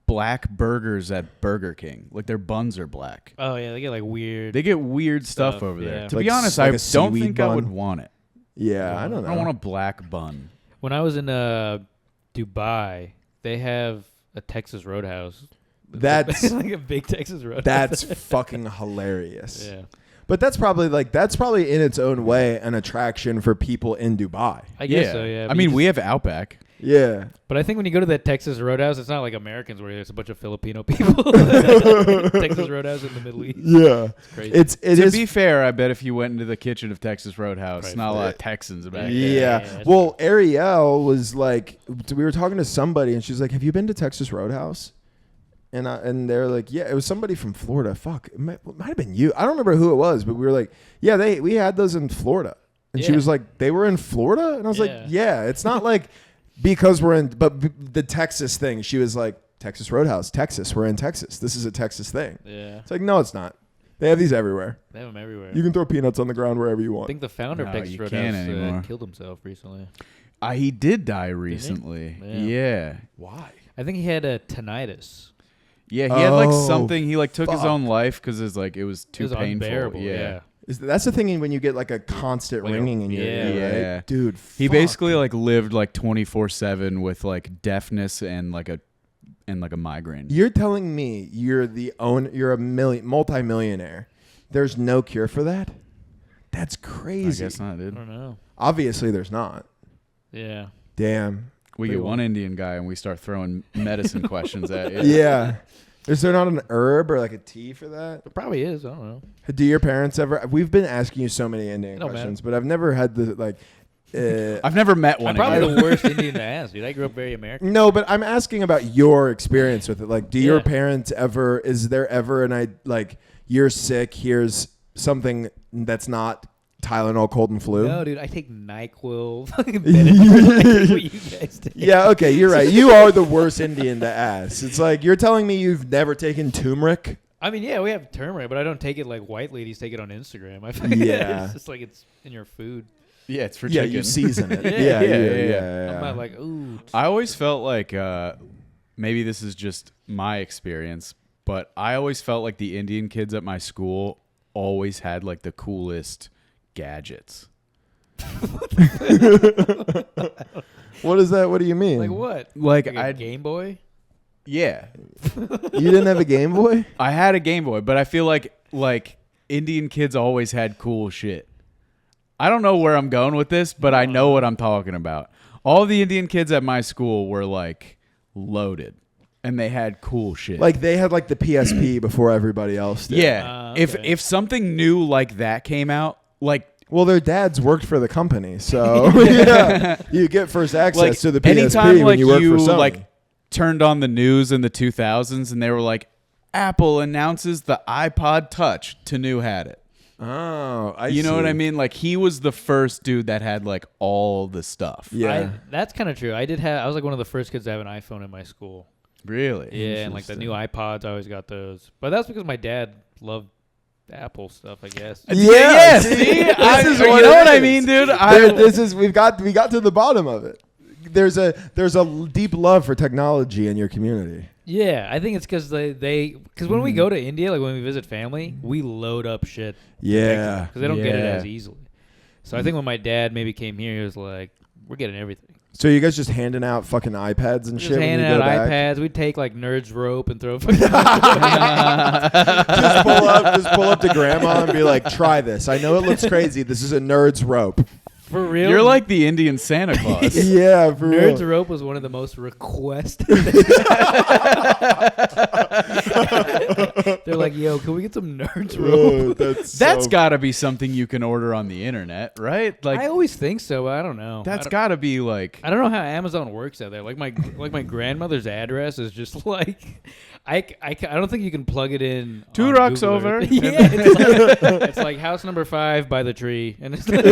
black burgers at Burger King? Like their buns are black. Oh, yeah. They get like weird. They get weird stuff over there. yeah. To Like be honest, like I a don't seaweed think I bun? would want it. Yeah, I don't know. I don't want a black bun. When I was in Dubai, they have a Texas Roadhouse. That's like a big Texas Roadhouse. That's fucking hilarious. Yeah. But that's probably in its own way an attraction for people in Dubai. I guess so, yeah. I But mean, you we have Outback. Yeah. But I think when you go to that Texas Roadhouse, it's not like Americans where there's a bunch of Filipino people. Texas Roadhouse in the Middle East. Yeah. It's crazy. To be fair, I bet if you went into the kitchen of Texas Roadhouse, Right. not a lot of Texans back there. Yeah. Well, Ariel was like, we were talking to somebody, and she's like, "Have you been to Texas Roadhouse?" And they're like, "Yeah." It was somebody from Florida. Fuck, it might have been you. I don't remember who it was, but we were like, "Yeah, we had those in Florida." And she Yeah. was like, "They were in Florida?" And I was like, "Yeah, it's not like because we're in, but the Texas thing." She was like, "Texas Roadhouse, Texas. We're in Texas. This is a Texas thing." Yeah. It's like, no, it's not. They have these everywhere. They have them everywhere. You can throw peanuts on the ground wherever you I want. think the founder of No, Texas you can't Roadhouse anymore. killed himself recently. He did die recently. Yeah. Why? I think he had a tinnitus. Yeah, he had like Oh, something. He like took his fuck. own life because it was like it was too It was painful. unbearable. Yeah. That's the thing when you get like a constant Like a- ringing in your ear, yeah. right? Dude, He fuck. basically like lived like 24/7 with like deafness and like a migraine. You're telling me you're a multi-millionaire. There's no cure for that? That's I crazy. guess not, I dude. don't know. Obviously there's not. Yeah. Damn. We get one Indian guy and we start throwing medicine questions at you. Yeah. Is there not an herb or like a tea for that? It probably is. I don't know. Do your parents ever? We've been asking you so many Indian No, questions, but I've never had the like. I've never met I'm one. probably again. the worst Indian to ask, dude. I grew up very American. No, but I'm asking about your experience with it. Like, do your Yeah. parents ever? Is there ever you're sick? Here's something that's not Tylenol, cold and flu. No, dude. I take NyQuil. Fucking Benadryl. Like what you guys take. Yeah, okay, you're right. You are the worst Indian to ask. It's like you're telling me you've never taken turmeric. I mean, yeah, we have turmeric, but I don't take it like white ladies take it on Instagram. I think Yeah. it's just like it's in your food. Yeah, it's for Yeah, chicken. you season it. Yeah, yeah. I'm not like, ooh. I always felt like maybe this is just my experience, but I always felt like the Indian kids at my school always had like the coolest gadgets. What is that? What do you mean? Like what? Like Like a Game Boy? yeah, You didn't have a Game Boy? I had a Game Boy, but I feel like Indian kids always had cool shit. I don't know where I'm going with this, but I know what I'm talking about. All the Indian kids at my school were like loaded, and they had cool shit. Like they had like the PSP before everybody else did. yeah, Okay. if something new like that came out, like Well, their dads worked for the company, so yeah, you get first access like to the PSP anytime when like you work for Sony. like turned on the news in the 2000s and they were like, Apple announces the iPod Touch. Tanu had it. Oh, You know what I mean? Like he was the first dude that had like all the stuff. Yeah. That's kind of true. I was like one of the first kids to have an iPhone in my school. Really? Yeah, and like the new iPods, I always got those. But that's because my dad loved Apple stuff, I guess. Yeah, see? this is you what know it what I is. mean, dude? We got to the bottom of it. There's a deep love for technology in your community. Yeah, I think it's because because when we go to India, like when we visit family, we load up shit. Yeah. Because they don't get it Yeah. as easily. So I think when my dad maybe came here, he was like, we're getting everything. So you guys just handing out fucking iPads and Just shit when you handing go out back? iPads. We'd take like Nerds Rope and throw Just pull up to grandma and be like, try this. I know it looks crazy. This is a Nerd's rope. For real. You're like the Indian Santa Claus. Yeah, for Nerds real. Rope was one of the most requested. They're like, yo, can we get some Nerds Rope? That's got to be something you can order on the internet, right? Like I always think so, but I don't know. that's got to be like I don't know how Amazon works out there. Like my grandmother's address is just like I don't think you can plug it in. 2 on rocks Google over. Earth. Yeah, it's like house number 5 by the tree, and it's like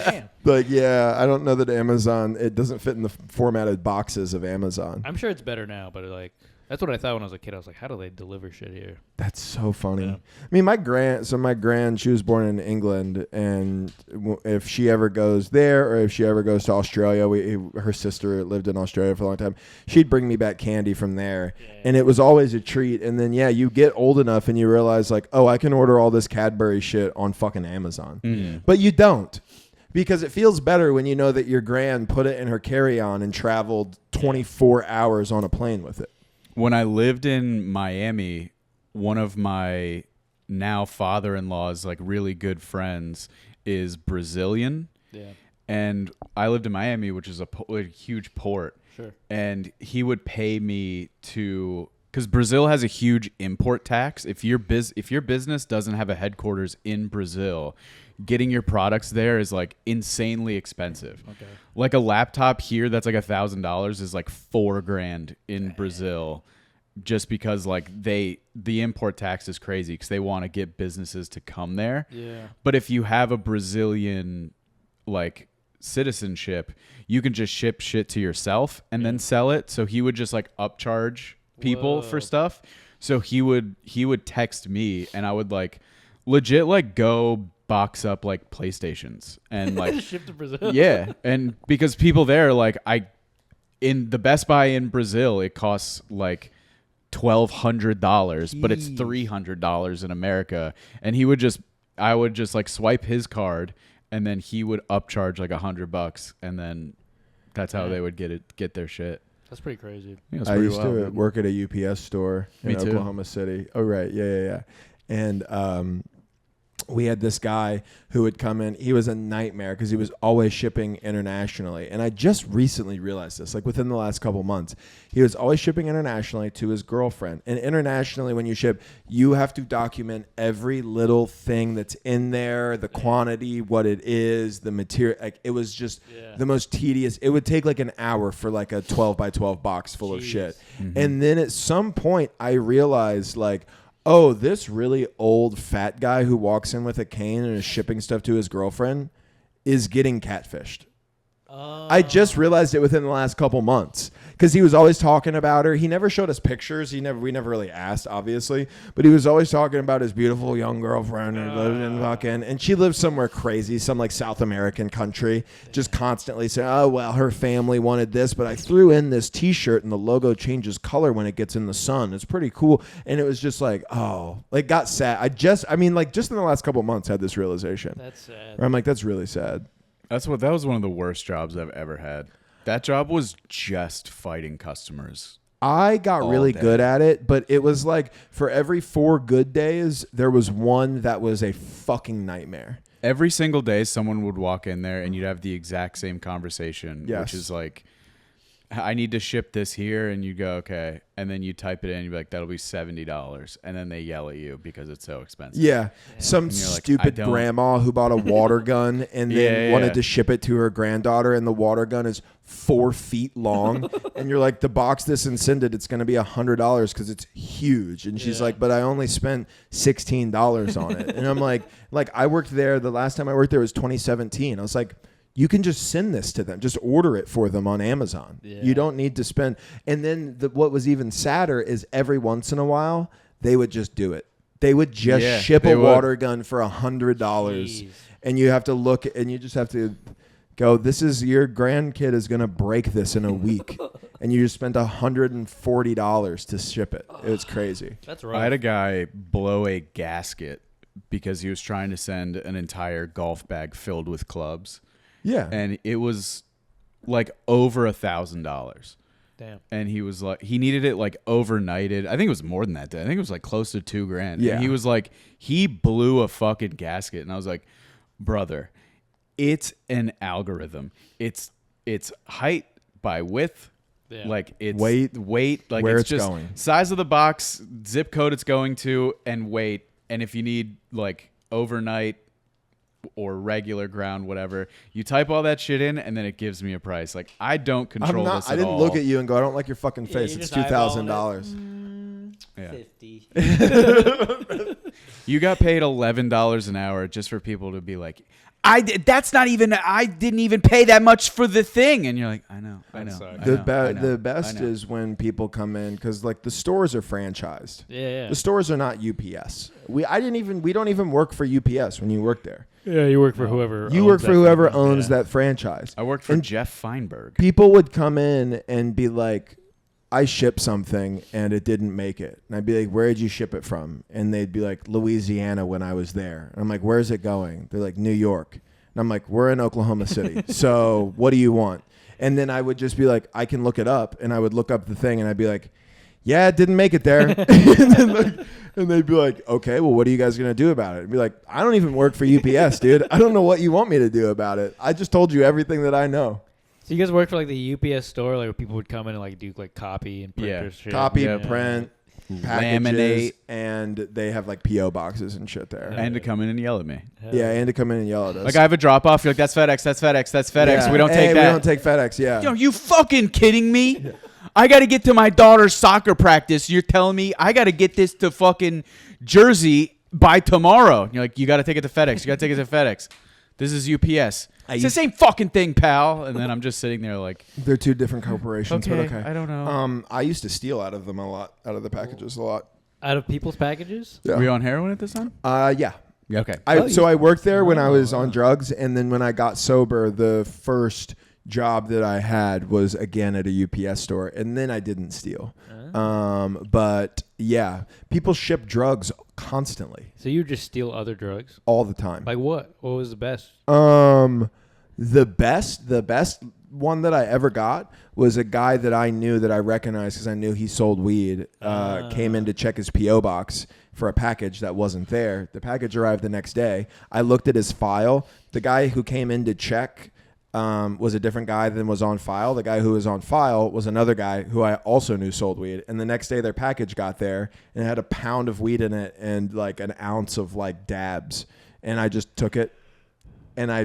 damn. Like, yeah, I don't know that Amazon, it doesn't fit in the formatted boxes of Amazon. I'm sure it's better now, but like that's what I thought when I was a kid. I was like, how do they deliver shit here? That's so funny. Yeah. I mean, my grand, she was born in England, and if she ever goes there or if she ever goes to Australia, her sister lived in Australia for a long time, she'd bring me back candy from there, and it was always a treat. And then, yeah, you get old enough and you realize, like, oh, I can order all this Cadbury shit on fucking Amazon. But you don't. Because it feels better when you know that your grand put it in her carry-on and traveled 24 hours on a plane with it. when I lived in Miami, one of my now father-in-law's like really good friends is Brazilian. Yeah. And I lived in Miami, which is a huge port. Sure. And he would pay me to, because Brazil has a huge import tax. If your business doesn't have a headquarters in Brazil, getting your products there is like insanely expensive. Okay. Like a laptop here that's like $1,000 is like $4,000 in Brazil, just because like the import tax is crazy because they want to get businesses to come there. Yeah. But if you have a Brazilian like citizenship, you can just ship shit to yourself and then sell it. So he would just like upcharge people for stuff. So he would text me and I would like legit like go box up like PlayStations and like Ship to Brazil. yeah. And because people there like in the Best Buy in Brazil, it costs like $1,200, but it's $300 in America. And I would just like swipe his card, and then he would upcharge like $100, and then that's how they would get their shit. That's pretty crazy. Yeah, I used to work at a UPS store in Me too. Oklahoma City. Oh, right. Yeah. And we had this guy who would come in. He was a nightmare because he was always shipping internationally. And I just recently realized this, like within the last couple months. He was always shipping internationally to his girlfriend. And internationally, when you ship, you have to document every little thing that's in there, the quantity, what it is, the material. Like, it was just the most tedious. It would take like an hour for like a 12 by 12 box full of shit. Mm-hmm. And then at some point, I realized like, oh, this really old fat guy who walks in with a cane and is shipping stuff to his girlfriend is getting catfished. I just realized it within the last couple months because he was always talking about her. He never showed us pictures. We never really asked, obviously, but he was always talking about his beautiful young girlfriend who lived in fucking, and she lives somewhere crazy, some like South American country, just constantly saying, oh, well, her family wanted this, but I threw in this T-shirt and the logo changes color when it gets in the sun. It's pretty cool. And it was just like, oh, like got sad. Just in the last couple months had this realization. That's sad. Where I'm like, that's really sad. That was one of the worst jobs I've ever had. That job was just fighting customers. I got really good at it, but it was like for every 4 good days, there was one that was a fucking nightmare. Every single day, someone would walk in there and you'd have the exact same conversation, which is like, I need to ship this here, and you go, okay, and then you type it in, and you're like, that'll be $70, and then they yell at you because it's so expensive. Yeah. Some stupid grandma who bought a water gun and then wanted to ship it to her granddaughter, and the water gun is 4 feet long, and you're like, the box this and send it, it's going to be $100 because it's huge, and she's like, but I only spent $16 on it, and I'm like, I worked there. The last time I worked there was 2017. I was like, you can just send this to them. Just order it for them on Amazon. Yeah. You don't need to spend. And then what was even sadder is every once in a while, they would just do it. They would just ship a water gun for $100. And you have to look, and you just have to go, this is, your grandkid is going to break this in a week. And you just spent $140 to ship it. It was crazy. That's right. I had a guy blow a gasket because he was trying to send an entire golf bag filled with clubs. Yeah. And it was like over $1,000. Damn. And he was like, he needed it like overnighted. I think it was more than that day. I think it was like close to $2,000. Yeah. And he was like, he blew a fucking gasket. And I was like, brother, it's an algorithm. It's height by width. Yeah. Like it's weight, like where it's just going. Size of the box, zip code it's going to, and weight. And if you need like overnight or regular ground, whatever, you type all that shit in, and then it gives me a price. Like, I don't control this at all. I didn't look at you and go, I don't like your fucking face. It's $2,000. Yeah. 50. You got paid $11 an hour just for people to be like, I didn't even pay that much for the thing. And you're like, I know. The best is when people come in, because like the stores are franchised. Yeah. The stores are not UPS. We don't even work for UPS when you work there. Yeah, you work for whoever. You work for whoever owns that franchise. I worked for Jeff Feinberg. People would come in and be like, I shipped something and it didn't make it. And I'd be like, where did you ship it from? And they'd be like, Louisiana when I was there. And I'm like, where's it going? They're like, New York. And I'm like, we're in Oklahoma City. So what do you want? And then I would just be like, I can look it up. And I would look up the thing and I'd be like, yeah, it didn't make it there. And they'd be like, okay, well, what are you guys going to do about it? I'd be like, I don't even work for UPS, dude. I don't know what you want me to do about it. I just told you everything that I know. So you guys work for like the UPS store, like where people would come in and like do like copy and print shit. Copy, print, laminate, and they have like PO boxes and shit there. And to come in and yell at me. And to come in and yell at us. Like I have a drop off. You're like, that's FedEx. Yeah. We don't take that. We don't take FedEx. Yeah. Yo, you fucking kidding me? Yeah. I got to get to my daughter's soccer practice. You're telling me I got to get this to fucking Jersey by tomorrow. And you're like, you got to take it to FedEx. You got to take it to FedEx. This is UPS. It's the same fucking thing, pal. And then I'm just sitting there like, they're two different corporations. Okay, but okay. I don't know. I used to steal out of them a lot, out of the packages a lot. Out of people's packages? Yeah. Were you on heroin at this time? Yeah. Okay. I worked there when I was on drugs, and then when I got sober, the first job that I had was again at a UPS store, and then I didn't steal. But yeah, people ship drugs constantly, So you just steal other drugs? all the time. Like what? What was the best? The best one that I ever got was a guy that I knew that I recognized because I knew he sold weed. Came in to check his PO box for a package that wasn't there. The package arrived the next day. I looked at his file. The guy who came in to check was a different guy than was on file. The guy who was on file was another guy who I also knew sold weed. And the next day their package got there and it had a pound of weed in it and like an ounce of like dabs. And I just took it. And I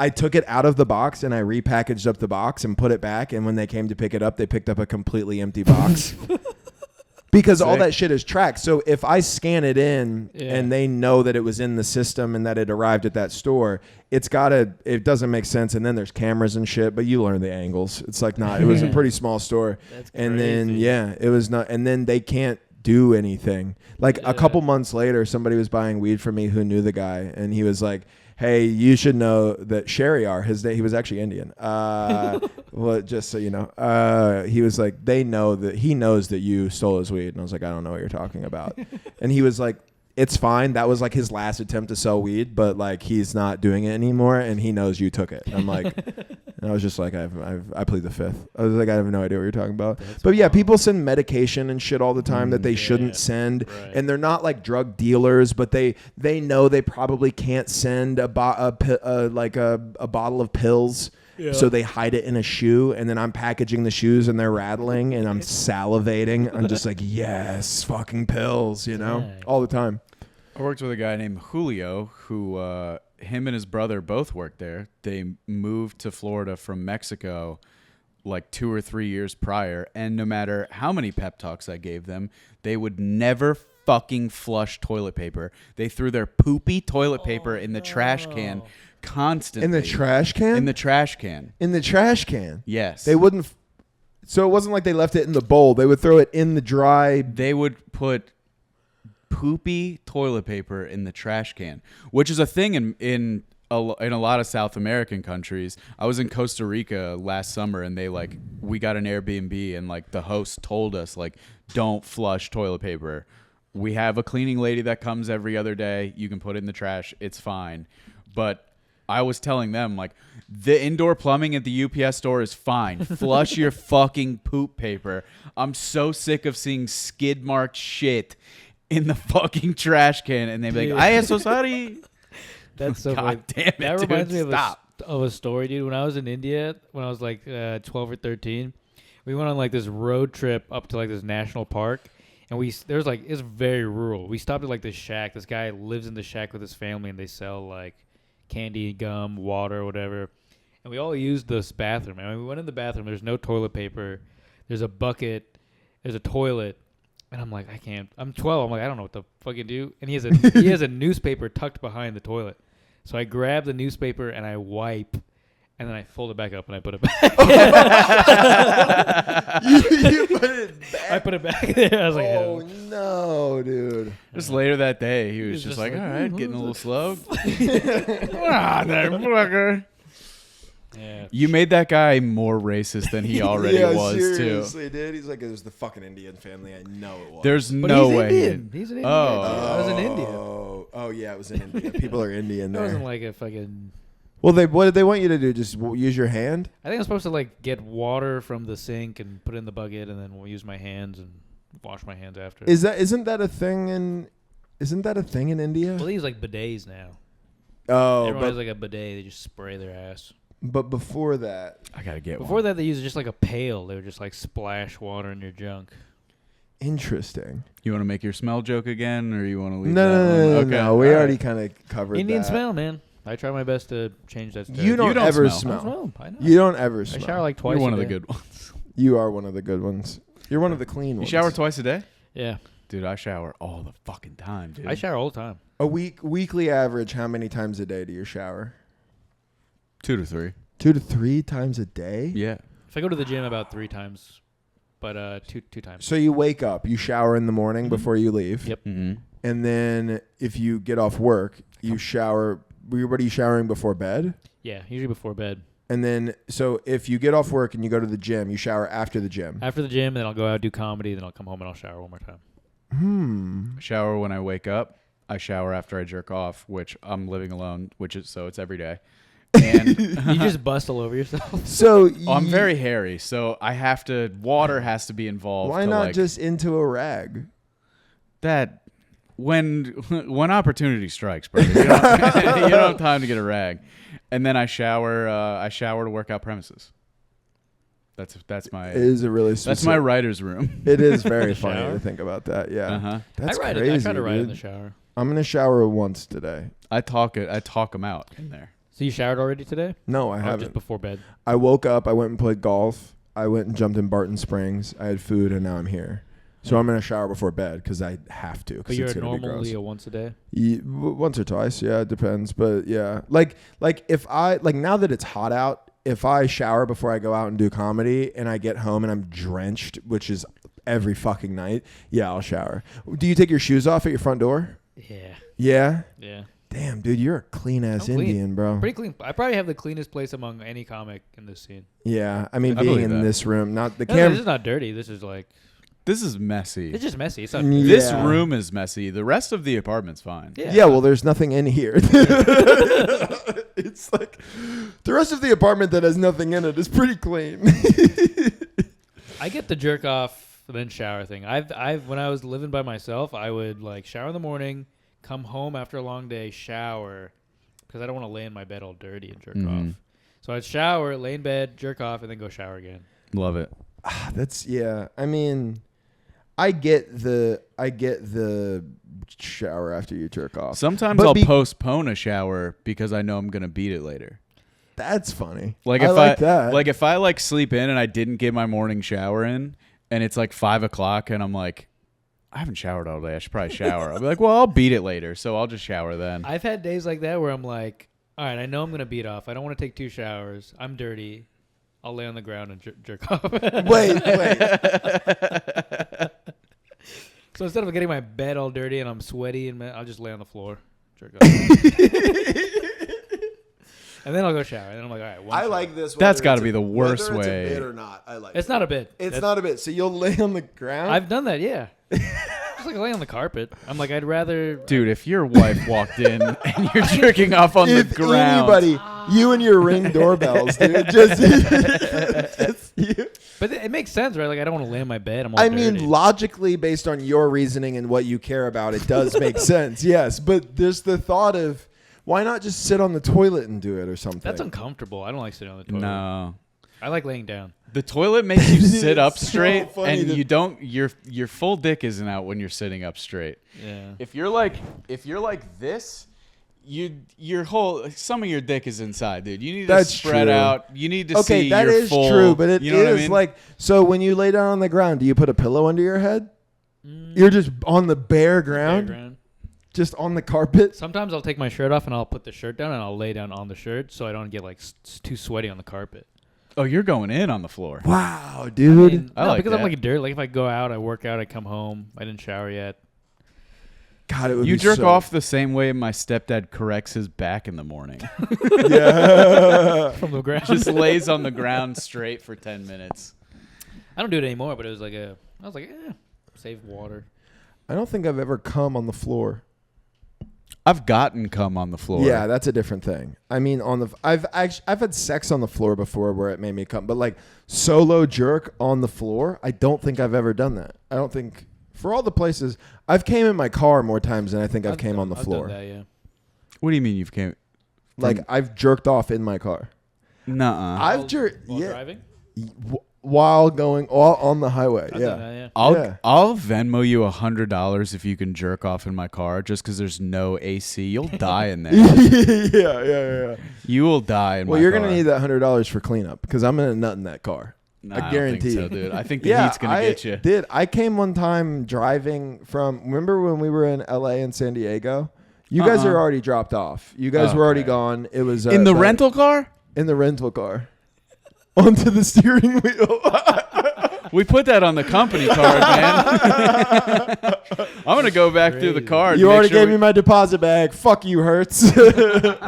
took it out of the box and I repackaged up the box and put it back. And when they came to pick it up, they picked up a completely empty box. Because all that shit is tracked. So if I scan it in and they know that it was in the system and that it arrived at that store, it doesn't make sense. And then there's cameras and shit, but you learn the angles. It's like, nah, it was a pretty small store. That's and crazy. then, it was not. And then they can't do anything. Like a couple months later, somebody was buying weed from me who knew the guy. And he was like, hey, you should know that Shariar, he was actually Indian. Well, just so you know, he was like, he knows that you stole his weed. And I was like, I don't know what you're talking about. And he was like, it's fine. That was like his last attempt to sell weed, but like he's not doing it anymore, and he knows you took it. And I'm like, and I was just like, I plead the fifth. I was like, I have no idea what you're talking about. But yeah, people send medication and shit all the time that they shouldn't send, and they're not like drug dealers, but they know they probably can't send a bottle of pills. Yeah. So they hide it in a shoe, and then I'm packaging the shoes, and they're rattling, and I'm salivating. I'm just like, yes, fucking pills, all the time. I worked with a guy named Julio who him and his brother both worked there. They moved to Florida from Mexico like 2 or 3 years prior, and no matter how many pep talks I gave them, they would never fucking flush toilet paper. They threw their poopy toilet paper in the trash can constantly. In the trash can? In the trash can. In the trash can? Yes. They wouldn't... So it wasn't like they left it in the bowl. They would throw it in the dry... They would put poopy toilet paper in the trash can, which is a thing in a lot of South American countries. I was in Costa Rica last summer, and we got an Airbnb, and like the host told us like, don't flush toilet paper. We have a cleaning lady that comes every other day. You can put it in the trash. It's fine. But I was telling them, like, the indoor plumbing at the UPS store is fine. Flush your fucking poop paper. I'm so sick of seeing skid marked shit in the fucking trash can. And they'd be like, I am so sorry. That's so God funny. damn it, That dude. reminds me Stop. of a story, dude. When I was in India, when I was like 12 or 13, we went on like this road trip up to like this national park. And it's very rural. We stopped at like this shack. This guy lives in the shack with his family, and they sell like candy, gum, water, whatever. And we all used this bathroom. And when we went in the bathroom, there's no toilet paper. There's a bucket. There's a toilet. And I'm like, I can't. I'm 12. I'm like, I don't know what to fucking do. And he has a newspaper tucked behind the toilet. So I grab the newspaper and I wipe. And then I fold it back up and I put it back. You put it back? I put it back there. I was like, oh, no, dude. Just later that day, he was just like, all right, getting a little slow. Ah, that fucker. Yeah. You made that guy more racist than he already was, seriously, too. dude. He's like, it was the fucking Indian family. I know it was. There's But no he's way. Indian. He's an Indian. Oh. I was in India. Oh, yeah, it was in India. People are Indian It there. wasn't like a fucking... Well, what did they want you to do? Just use your hand? I think I'm supposed to like get water from the sink and put it in the bucket, and then we'll use my hands and wash my hands after. Isn't that a thing in India? Well, they use like bidets now. Oh, Everyone has like a bidet. They just spray their ass. but before that, I got to get Before one. that, they used just like a pail. They would just like splash water in your junk. interesting. You want to make your smell joke again, or you want to leave No, that one? no. Okay. We all already right. kind of covered Indian that. smell, man. I try my best to change that. You don't don't ever smell. smell. I know. You don't ever I smell. shower like twice. You're one a of the day. good ones. You are one of the good ones. You're one of the clean You ones. shower twice a day? Yeah, Dude, I shower all the fucking time, dude. I shower all the time. A weekly average, how many times a day do you shower? 2 to 3. 2 to 3 times a day? Yeah. If I go to the gym about 3 times, but two times. So you wake up, you shower in the morning Mhm. before you leave. Yep. Mm-hmm. And then if you get off work, you shower. What are you showering before bed? Yeah, usually before bed. And then, so if you get off work and you go to the gym, you shower after the gym. After the gym, then I'll go out, do comedy, then I'll come home and I'll shower one more time. Shower when I wake up. I shower after I jerk off, which I'm living alone, so it's every day. And You just bust all over yourself. So I'm very hairy, so water has to be involved. Why not just into a rag? That when opportunity strikes, brother, you don't have time to get a rag. And then I shower to work out premises. That's my It is a really that's my writer's room. It is very Shower? funny to think about that. Yeah. Uh-huh. That's I crazy. try to ride in dude. the shower. I'm gonna shower once today. I talk them out in there. So you showered already today? No, I Or haven't. just before bed? I woke up, I went and played golf. I went and jumped in Barton Springs. I had food, and now I'm here. So I'm gonna shower before bed because I have to. But you're it's gonna be normally gross. a once a day? Once or twice, yeah, it depends. But yeah, like if I now that it's hot out, if I shower before I go out and do comedy, and I get home and I'm drenched, which is every fucking night, yeah, I'll shower. Do you take your shoes off at your front door? Yeah. Yeah. Yeah. Damn, dude, you're a clean ass I'm clean. Indian, bro. Pretty clean. I probably have the cleanest place among any comic in this scene. Yeah, I mean, I being believe in that. this room, not the No, camera. this is not dirty. This is like, This is messy. it's just messy. It's not Yeah. dirty. This room is messy. The rest of the apartment's fine. Yeah, well, there's nothing in here. It's like the rest of the apartment that has nothing in it is pretty clean. I get the jerk off then shower thing. I've when I was living by myself, I would like shower in the morning, come home after a long day, shower, because I don't want to lay in my bed all dirty and jerk off. So I'd shower, lay in bed, jerk off, and then go shower again. Love it. That's I mean, I get the shower after you jerk off. Sometimes But I'll postpone a shower because I know I'm gonna beat it later. That's funny. Like I if like that. like if I like sleep in and I didn't get my morning shower in, and it's like 5:00 and I'm like, I haven't showered all day. I should probably shower. I'll be like, well, I'll beat it later, so I'll just shower then. I've had days like that where I'm like, all right, I know I'm gonna beat off. I don't want to take 2 showers. I'm dirty. I'll lay on the ground and jerk off. wait. So instead of getting my bed all dirty and I'm sweaty, and I'll just lay on the floor, jerk off. And then I'll go shower. And then I'm like, all right. I like this. That's got to be the worst whether way. It's a bit or not. I like. It's not a bit. It's not a bit. So you'll lay on the ground. I've done that, yeah. Just like lay on the carpet. I'm like, I'd rather. Dude, if your wife walked in and you're jerking off on the if ground, anybody, you and your Ring doorbells, dude. Just you. But it makes sense, right? Like, I don't want to lay in my bed. I'm all I dirty. mean, logically, based on your reasoning and what you care about, it does make sense. Yes, but there's the thought of why not just sit on the toilet and do it or something. That's uncomfortable. I don't like sitting on the toilet. no. I like laying down. The toilet makes you sit up It's so straight, funny and that- you don't. Your full dick isn't out when you're sitting up straight. Yeah. If you're like this, your whole some of your dick is inside, dude. You need That's to spread true. out. You need to Okay, see that your is full, true, but it you know what I is mean? like so. When you lay down on the ground, do you put a pillow under your head? Mm, You're just on the bare ground, fairground. just on the carpet. Sometimes I'll take my shirt off and I'll put the shirt down and I'll lay down on the shirt so I don't get like too sweaty on the carpet. Oh, you're going in on the floor. Wow, dude. I no, like because I'm that. like dirt. Like if I go out, I work out, I come home, I didn't shower yet. God, it would You be jerk so- off the same way my stepdad corrects his back in the morning. Yeah. From the ground. Just lays on the ground straight for 10 minutes. I don't do it anymore, but it was like I was like, save water. I don't think I've ever come on the floor. I've gotten cum on the floor. Yeah, that's a different thing. I mean, I've had sex on the floor before where it made me come, but like solo jerk on the floor, I don't think I've ever done that. I don't think for all the places I've came in my car more times than I think I've came on the floor. I've done that, yeah. What do you mean you've came? Like I've jerked off in my car. Nuh-uh. I've jerked While driving. while going on the highway. I've done that, yeah. I'll Venmo you $100 if you can jerk off in my car, just because there's no AC. You'll die in there. yeah. You will die in my car. Well, you're gonna need that $100 for cleanup because I'm gonna nut in that car. Nah, I guarantee don't think you. so, dude. I think the heat's gonna get you. Did I came one time driving from? Remember when we were in LA and San Diego? You guys are already dropped off. You guys were already Okay. gone. It was In the rental car? in the rental car onto the steering wheel. We put that on the company card, man. I'm going to go back through the card. You already gave me my deposit bag. Fuck you, Hertz. Dude,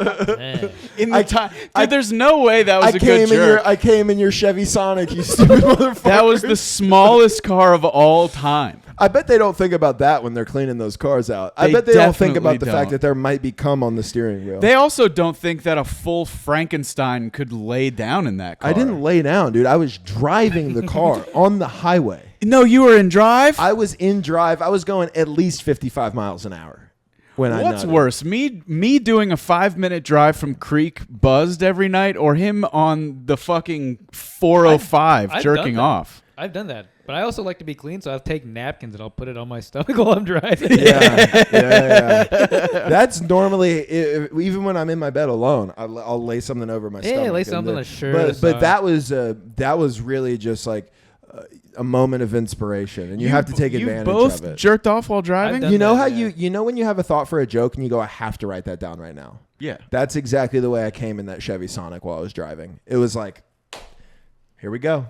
there's no way that was a good jerk. I came in your Chevy Sonic, you stupid motherfucker. That was the smallest car of all time. I bet they don't think about that when they're cleaning those cars out. I bet they don't think about the fact that there might be cum on the steering wheel. They also don't think that a full Frankenstein could lay down in that car. I didn't lay down, dude. I was driving the car on the highway. No, you were in drive? I was in drive. I was going at least 55 miles an hour. What's worse, me doing a 5-minute drive from Creek buzzed every night, or him on the fucking 405 I've jerking off? I've done that. But I also like to be clean, so I'll take napkins and I'll put it on my stomach while I'm driving. Yeah. That's normally, even when I'm in my bed alone, I'll lay something over my stomach. Yeah, lay something on a shirt. But that was really just like a moment of inspiration, and you have to take advantage of it. You both jerked off while driving? You know you know when you have a thought for a joke and you go, I have to write that down right now. Yeah. That's exactly the way I came in that Chevy Sonic while I was driving. It was like, here we go.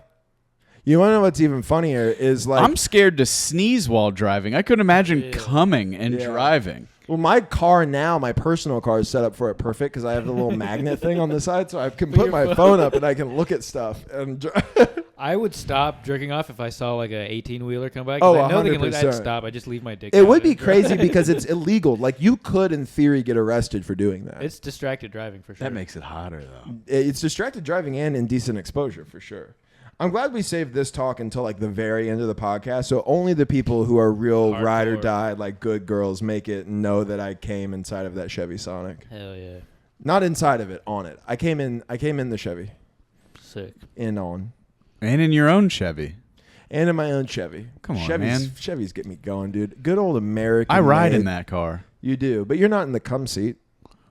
You want to know what's even funnier is like... I'm scared to sneeze while driving. I couldn't imagine coming and driving. Well, my car now, my personal car is set up for it perfect because I have the little magnet thing on the side, so I can put my phone up and I can look at stuff. And I would stop jerking off if I saw like a 18-wheeler come by. Oh, I know they can look. 100%. I'd stop. I just leave my dick. It would be crazy because it's illegal. Like you could, in theory, get arrested for doing that. It's distracted driving for sure. That makes it hotter, though. It's distracted driving and indecent exposure for sure. I'm glad we saved this talk until like the very end of the podcast, so only the people who are real Hardcore. ride or die, like good girls, make it and know that I came inside of that Chevy Sonic. Hell yeah. Not inside of it, on it. I came in the Chevy. Sick. And on. And in your own Chevy. And in my own Chevy. Come on, Chevys, man. Chevys get me going, dude. Good old American. I ride in that car. You do, but you're not in the cum seat.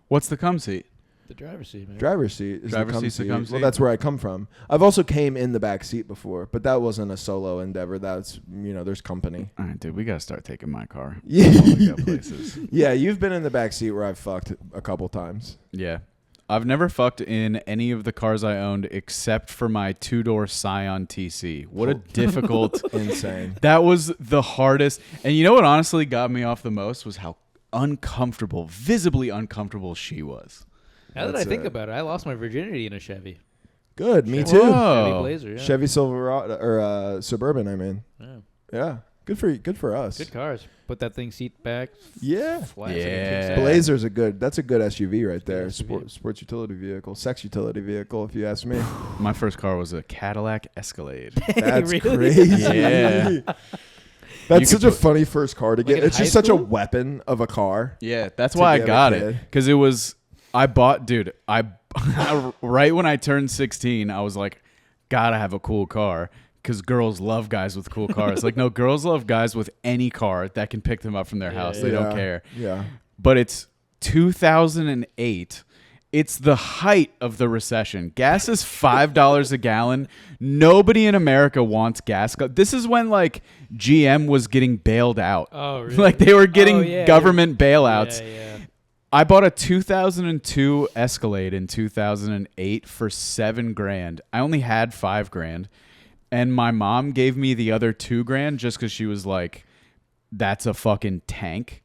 What's the cum seat? The driver's seat, man. Driver's seat is Driver's the cum seat's seat. the cum seat? Well, that's where I come from. I've also came in the back seat before, but that wasn't a solo endeavor. That's, there's company. All right, dude, we got to start taking my car. Yeah. We got places. Yeah, you've been in the back seat where I've fucked a couple times. Yeah. I've never fucked in any of the cars I owned except for my 2-door Scion TC. What a difficult... Insane. That was the hardest. And you know what honestly got me off the most was how uncomfortable, visibly uncomfortable she was. Now that I think about it, I lost my virginity in a Chevy. Good, me Chevy. too. Chevy Blazer, yeah. Chevy Silverado or Suburban. I mean, Yeah. Good for us. Good cars. Put that thing seat back. Yeah. Flat. Yeah. Blazer's that's a good SUV right there. SUV. Sports utility vehicle, sex utility vehicle, if you ask me. My first car was a Cadillac Escalade. That's Really? crazy. Yeah. That's such a funny first car to get. in It's just high such a school? weapon of a car. Yeah, that's To why I get a got kid. it. Because it was, I right when I turned 16, I was like, gotta have a cool car. Because girls love guys with cool cars. Like, no, girls love guys with any car that can pick them up from their house. They don't care. Yeah. But it's 2008. It's the height of the recession. Gas is $5 a gallon. Nobody in America wants gas. This is when, like, GM was getting bailed out. Oh, really? Like, they were getting yeah, government bailouts. Yeah. I bought a 2002 Escalade in 2008 for $7,000. I only had $5,000. And my mom gave me the other $2,000 just because she was like, that's a fucking tank.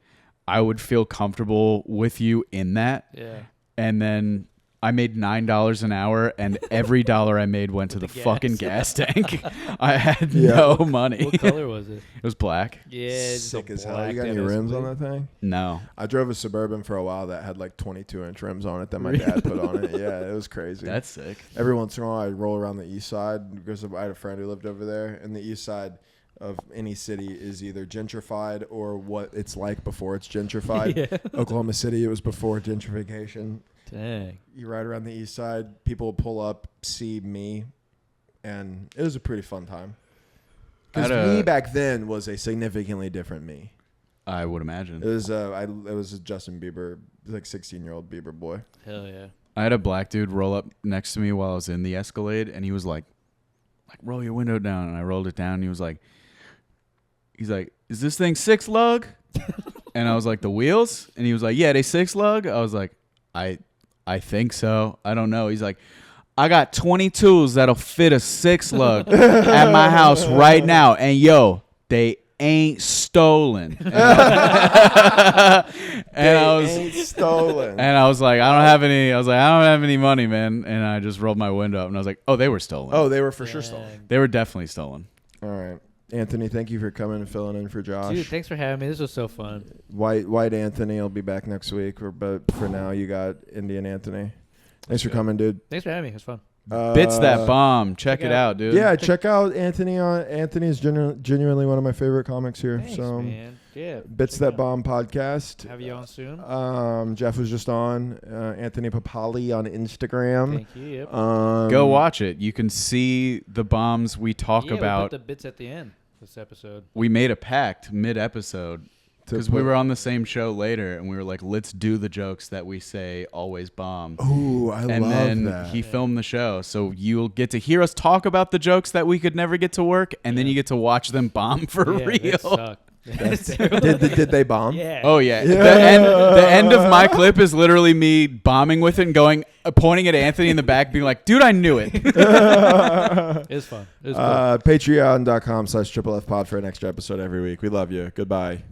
I would feel comfortable with you in that. Yeah. And then I made $9 an hour, and every dollar I made went to the fucking gas tank. I had no money. What color was it? It was black. Yeah. it's Sick a as hell. black You got any Dennis rims blue. on that thing? No. I drove a Suburban for a while that had like 22-inch rims on it that my dad put on it. Yeah, it was crazy. That's sick. Every once in a while, I'd roll around the east side because I had a friend who lived over there, and the east side of any city is either gentrified or what it's like before it's gentrified. Yeah. Oklahoma City, it was before gentrification. Dang. You ride around the east side, people would pull up, see me, and it was a pretty fun time. Because me back then was a significantly different me. I would imagine. It was a Justin Bieber, like 16-year-old Bieber boy. Hell yeah. I had a black dude roll up next to me while I was in the Escalade, and he was like, roll your window down. And I rolled it down, and he was like, is this thing 6 lug? And I was like, the wheels? And he was like, yeah, they 6 lug? I was like, I think so. I don't know. He's like, I got 20 tools that'll fit a 6 lug at my house right now. And yo, they ain't stolen. And I was ain't stolen. And I was like, I don't have any money, man. And I just rolled my window up and I was like, oh, they were stolen. Oh, they were for sure stolen. They were definitely stolen. All right. Anthony, thank you for coming and filling in for Josh. Dude, thanks for having me. This was so fun. White Anthony will be back next week, but for now, you got Indian Anthony. Thanks for coming, dude. Thanks for having me. It was fun. Bits That Bomb. Check it out, dude. Yeah, check out Anthony. Anthony is genuinely one of my favorite comics here. Thanks, so, man. Yeah. Bits That Bomb podcast. Have you on soon? Jeff was just on. Anthony Pappaly on Instagram. Thank you. Yep. Go watch it. You can see the bombs we talk We'll about. put the bits at the end of this episode. We made a pact mid-episode because we were on the same show later, and we were like, let's do the jokes that we say always bomb. Ooh, I love that. And then he filmed the show, so you'll get to hear us talk about the jokes that we could never get to work, and then you get to watch them bomb for real. That sucked. Did they bomb? Yeah. Oh yeah. The end of my clip is literally me bombing with it and going, pointing at Anthony in the back, being like, "Dude, I knew it." It was fun. It was cool. Patreon.com/triplefpod for an extra episode every week. We love you. Goodbye.